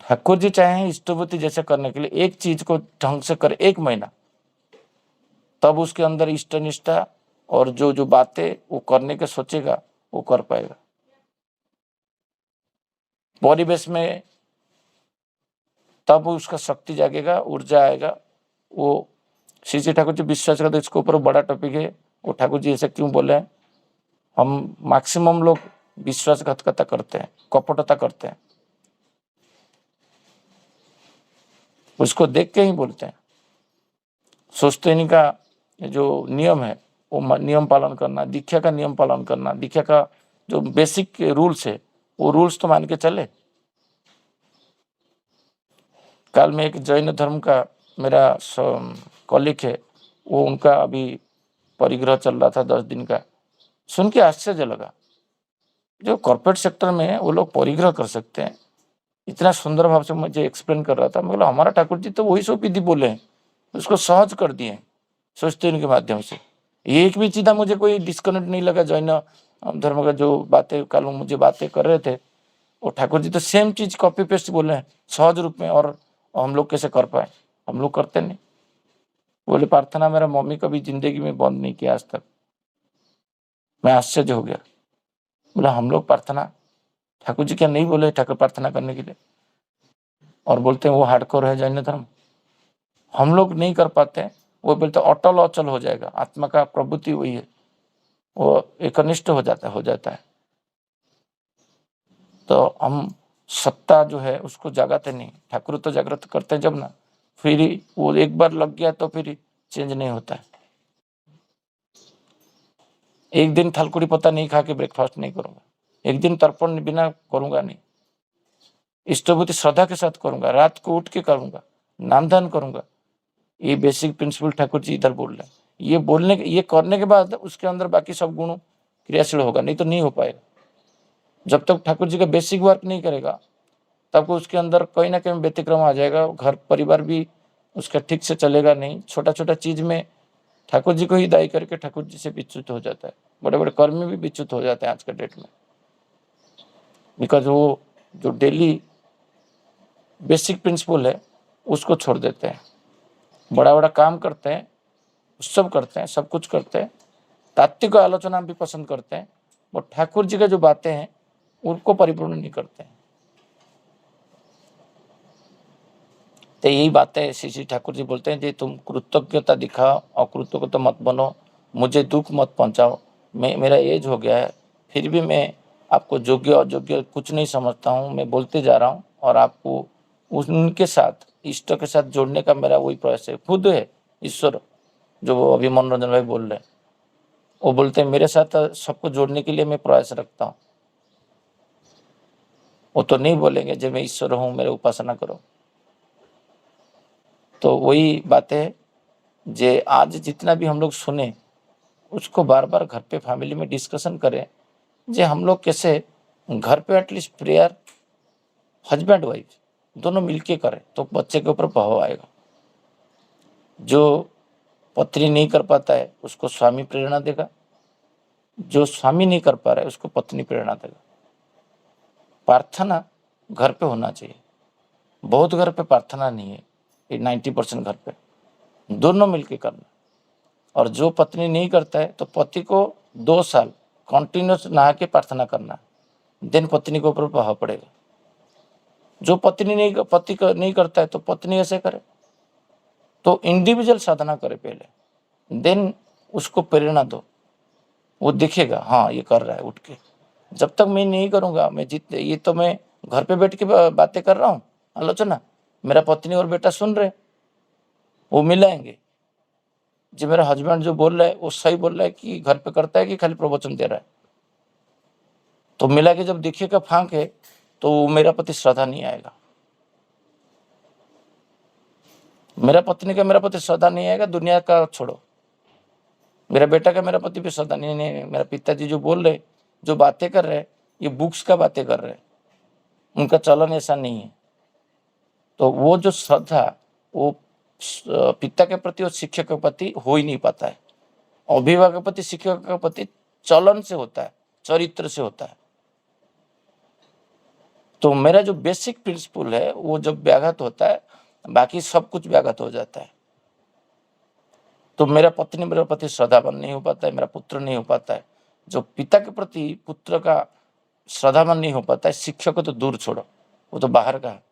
ठाकुर जी चाहे इष्टभूति जैसे करने के लिए एक चीज को ढंग से करे 1 महीना, तब उसके अंदर इष्ट निष्ठा और जो जो बातें वो करने के सोचेगा वो कर पाएगा। परिवेश में तब उसका शक्ति जागेगा, ऊर्जा आएगा। वो श्री ठाकुर जी विश्वास करते, इसके ऊपर बड़ा टॉपिक है, वो ठाकुर जी ऐसे क्यों बोले हैं। हम मैक्सिमम लोग विश्वासघातकता करते हैं, कपटता करते हैं, उसको देख के ही बोलते हैं। सोचते का जो नियम है वो नियम पालन करना, दीक्षा का नियम पालन करना, दीक्षा का जो बेसिक रूल्स है वो रूल्स तो मान के चले। कल में एक जैन धर्म का मेरा कॉलिग है, वो उनका अभी परिग्रह चल रहा था 10 दिन का, सुन के आश्चर्य लगा। जो कॉर्पोरेट सेक्टर में वो लोग परिग्रह कर सकते हैं, इतना सुंदर भाव से मुझे एक्सप्लेन कर रहा था। मैं बोला हमारा ठाकुर जी तो वही सब विधि बोले हैं, उसको सहज कर दिए सोचते के माध्यम से। एक भी चीज़ मुझे कोई डिस्कनेक्ट नहीं लगा जैन धर्म का। जो बातें कल मुझे बातें कर रहे थे, वो ठाकुर जी तो सेम चीज कॉपी पेस्ट बोले हैं सहज रूप में, और हम लोग कैसे कर पाए, हम लोग करते नहीं। बोले प्रार्थना मेरा मम्मी कभी जिंदगी में बंद नहीं किया आज तक। मैं आश्चर्य हो गया, बोला हम लोग प्रार्थना, ठाकुर जी क्या नहीं बोले ठाकुर प्रार्थना करने के लिए, और बोलते हैं वो हार्डकोर है जैन धर्म, हम लोग नहीं कर पाते हैं। वो बोलते अटल अचल हो जाएगा, आत्मा का प्रवृत्ति वही है, वो एकनिष्ठ हो जाता है। तो हम सत्ता जो है उसको जगाते नहीं, ठाकुर तो जागृत करते हैं जब ना, फिर वो एक बार लग गया तो फिर चेंज नहीं होता है। एक दिन थालकुड़ी पत्ता नहीं खा के ब्रेकफास्ट नहीं करूंगा, एक दिन तर्पण बिना करूंगा नहीं, इष्टभूति श्रद्धा के साथ करूंगा, रात को उठ के करूंगा, नाम दान करूंगा। ये बेसिक प्रिंसिपल ठाकुर जी इधर बोल रहे हैं। ये करने के बाद उसके अंदर बाकी सब गुण क्रियाशील होगा, नहीं तो नहीं हो पाएगा। जब तक ठाकुर जी का बेसिक वर्क नहीं करेगा तब उसके अंदर कहीं ना कहीं व्यतिक्रम आ जाएगा, घर परिवार भी उसका ठीक से चलेगा नहीं। छोटा छोटा चीज में ठाकुर जी को ही दायी करके ठाकुर जी से विच्युत हो जाता है, बड़े बड़े कर्मी भी विच्युत हो जाते हैं आज के डेट में, बिकॉज वो जो डेली बेसिक प्रिंसिपल है उसको छोड़ देते हैं। बड़ा बड़ा काम करते हैं, उत्सव करते हैं, सब कुछ करते हैं, तात्विक आलोचना भी पसंद करते हैं, और ठाकुर जी का जो बातें हैं उनको परिपूर्ण नहीं करते हैं। तो यही बातें श्री ठाकुर जी बोलते हैं, जी तुम कृतज्ञता दिखाओ, अकृतज्ञता मत बनो, मुझे दुख मत पहुंचाओ। मेरा एज हो गया है, फिर भी मैं आपको योग्य अयोग्य कुछ नहीं समझता हूँ, मैं बोलते जा रहा हूँ, और आपको उनके साथ इष्ट के साथ जोड़ने का मेरा वही प्रयास है। खुद है ईश्वर, जो वो अभी मनोरंजन भाई बोल रहे हैं, वो बोलते हैं मेरे साथ सबको जोड़ने के लिए मैं प्रयास रखता हूँ। वो तो नहीं बोलेंगे जब मैं ईश्वर हूँ मेरे उपासना करो। तो वही बात है, जे आज जितना भी हम लोग सुने उसको बार बार घर पे फैमिली में डिस्कशन करें, जे हम लोग कैसे घर पे एटलीस्ट प्रेयर हस्बैंड वाइफ दोनों मिलके करें तो बच्चे के ऊपर प्रभाव आएगा। जो पत्नी नहीं कर पाता है उसको स्वामी प्रेरणा देगा, जो स्वामी नहीं कर पा रहा है उसको पत्नी प्रेरणा देगा। प्रार्थना घर पे होना चाहिए, बहुत घर पे प्रार्थना नहीं है, 90% घर पे, दोनों मिलके करना। और जो पत्नी नहीं करता है तो पति को 2 साल कंटिन्यूस नहा के प्रार्थना करना, देन पत्नी के ऊपर प्रभाव पड़ेगा। जो पति नहीं करता है तो पत्नी ऐसे करे। तो इंडिविजुअल साधना करे पहले, देन उसको प्रेरणा दो, वो दिखेगा हाँ ये कर रहा है उठ के। जब तक मैं नहीं करूँगा, ये तो मैं घर पे बैठ के बातें कर रहा हूँ, आलोचना मेरा पत्नी और बेटा सुन रहे, वो मिलाएंगे जो मेरा हस्बैंड जो बोल रहा है वो सही बोल रहा है कि घर पे करता है कि खाली प्रवचन दे रहा है। तो मिला के जब दिखेगा फांक है तो मेरा पति श्रद्धा नहीं आएगा, मेरा पत्नी का मेरा पति श्रद्धा नहीं आएगा। दुनिया का छोड़ो, मेरा बेटा का मेरा पति भी श्रद्धा नहीं। मेरा पिताजी जो बोल रहे, जो बातें कर रहे, ये बुक्स का बातें कर रहे, उनका चलन ऐसा नहीं है। तो वो जो श्रद्धा वो पिता के प्रति और शिक्षक के प्रति हो ही नहीं पाता है। अभिभावक के प्रति, शिक्षक के प्रति चलन से होता है, चरित्र से होता है। तो मेरा जो बेसिक प्रिंसिपल है वो जब व्याघात होता है, बाकी सब कुछ व्याघात हो जाता है। तो मेरा प्रति श्रद्धावान नहीं हो पाता है, मेरा पुत्र नहीं हो पाता है। जो पिता के प्रति पुत्र का श्रद्धावान नहीं हो पाता है, शिक्षक को तो दूर छोड़ो, वो तो बाहर का है।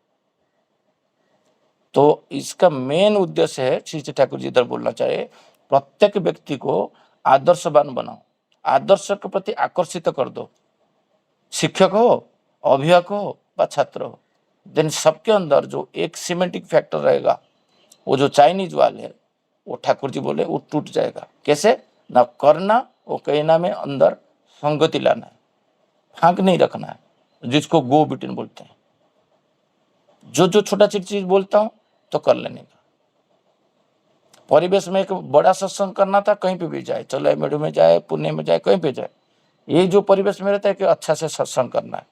तो इसका मेन उद्देश्य है, श्री ठाकुर जी इधर बोलना चाहे, प्रत्येक व्यक्ति को आदर्शवान बनाओ, आदर्श के प्रति आकर्षित कर दो। शिक्षक हो, अभिभावक हो व छात्र हो, देन सबके अंदर जो एक सिमेंटिक फैक्टर रहेगा, वो जो चाइनीज वाल है, वो ठाकुर जी बोले वो टूट जाएगा। कैसे? ना करना, वो कहना में अंदर संगति लाना है, फांक नहीं रखना है, जिसको गो बिटन बोलते हैं। जो छोटा चीज बोलता हूँ तो कर लेने का। परिवेश में एक बड़ा सत्संग करना था, कहीं पे भी जाए, चलो मेडू में जाए, पुणे में जाए, कहीं पे जाए, ये जो परिवेश में रहता है कि अच्छा से सत्संग करना है,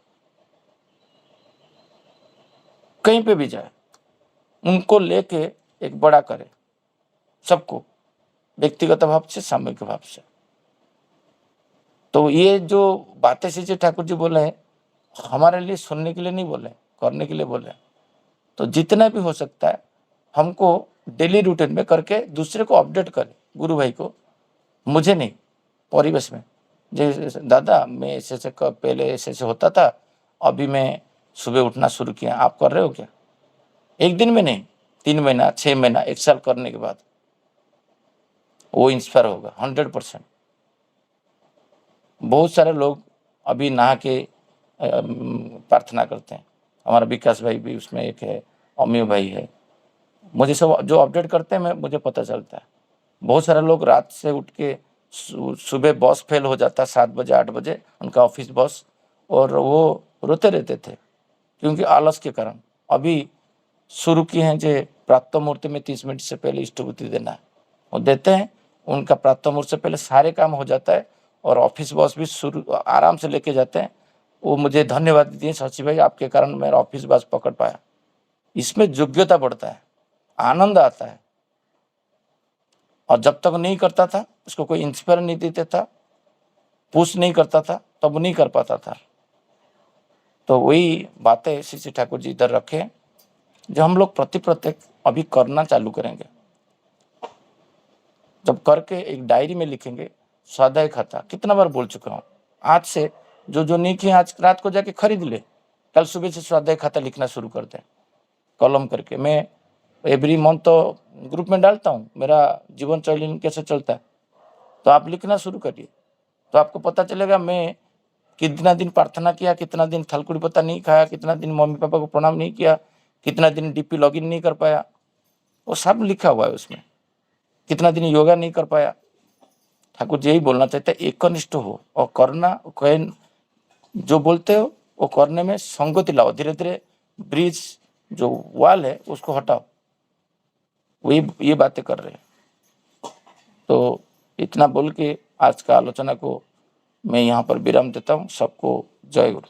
कहीं पे भी जाए, उनको लेके एक बड़ा करे, सबको व्यक्तिगत भाव से, सामूहिक भाव से। तो ये जो बातें श्री ठाकुर जी बोले हैं, हमारे लिए सुनने के लिए नहीं बोले, करने के लिए बोले। तो जितना भी हो सकता है हमको डेली रूटीन में करके दूसरे को अपडेट करें, गुरु भाई को, मुझे नहीं, परिवेश में। जैसे दादा मैं ऐसे पहले ऐसे होता था, अभी मैं सुबह उठना शुरू किया, आप कर रहे हो क्या? एक दिन में नहीं, 3 महीना, 6 महीना, 1 साल करने के बाद वो इंस्पायर होगा 100%। बहुत सारे लोग अभी नहा के प्रार्थना करते हैं। हमारा विकास भाई भी उसमें एक है, अमीय भाई है, मुझे सब जो अपडेट करते हैं मुझे पता चलता है। बहुत सारे लोग रात से उठ के सुबह बस फेल हो जाता है 7 बजे 8 बजे, उनका ऑफिस बस, और वो रोते रहते थे क्योंकि आलस के कारण। अभी शुरू किए हैं जो प्रातः मुहूर्त में 30 मिनट से पहले इष्टभूति देना है, वो देते हैं। उनका प्रातः मुहूर्त से पहले सारे काम हो जाता है और ऑफिस बस भी शुरू आराम से लेके जाते हैं। वो मुझे धन्यवाद देते हैं, शशि भाई आपके कारण मेरा ऑफिस बस पकड़ पाया। इसमें योग्यता बढ़ता है, आनंद आता है। और जब तक नहीं करता था, उसको कोई इंस्पायर नहीं देता था, पुश नहीं करता था, तब वो नहीं कर पाता था। तो वही बातें श्री ठाकुर जी इधर रखे, जो हम लोग प्रत्येक अभी करना चालू करेंगे। जब करके एक डायरी में लिखेंगे, स्वाध्याय खाता, कितना बार बोल चुका हूँ, आज से जो नहीं किए आज रात को जाके खरीद ले, कल सुबह से स्वाध्याय खाता लिखना शुरू कर दें, कलम करके। मैं एवरी मंथ तो ग्रुप में डालता हूँ मेरा जीवन शैली कैसे चलता है, तो आप लिखना शुरू करिए, तो आपको पता चलेगा मैं कितना दिन प्रार्थना किया, कितना दिन थलकुड़ी पत्ता नहीं खाया, कितना दिन मम्मी पापा को प्रणाम नहीं किया, कितना दिन डीपी लॉगिन नहीं कर पाया, वो सब लिखा हुआ है उसमें। कितना दिन योगा नहीं कर पाया। ठाकुर जी यही बोलना चाहते हैं, एकनिष्ठ हो और करना, जो बोलते हो वो करने में संगति लाओ। धीरे धीरे ब्रिज जो वाल है उसको हटाओ, वही ये बातें कर रहे हैं। तो इतना बोल के आज का आलोचना को मैं यहाँ पर विराम देता हूँ। सबको जय गुरु।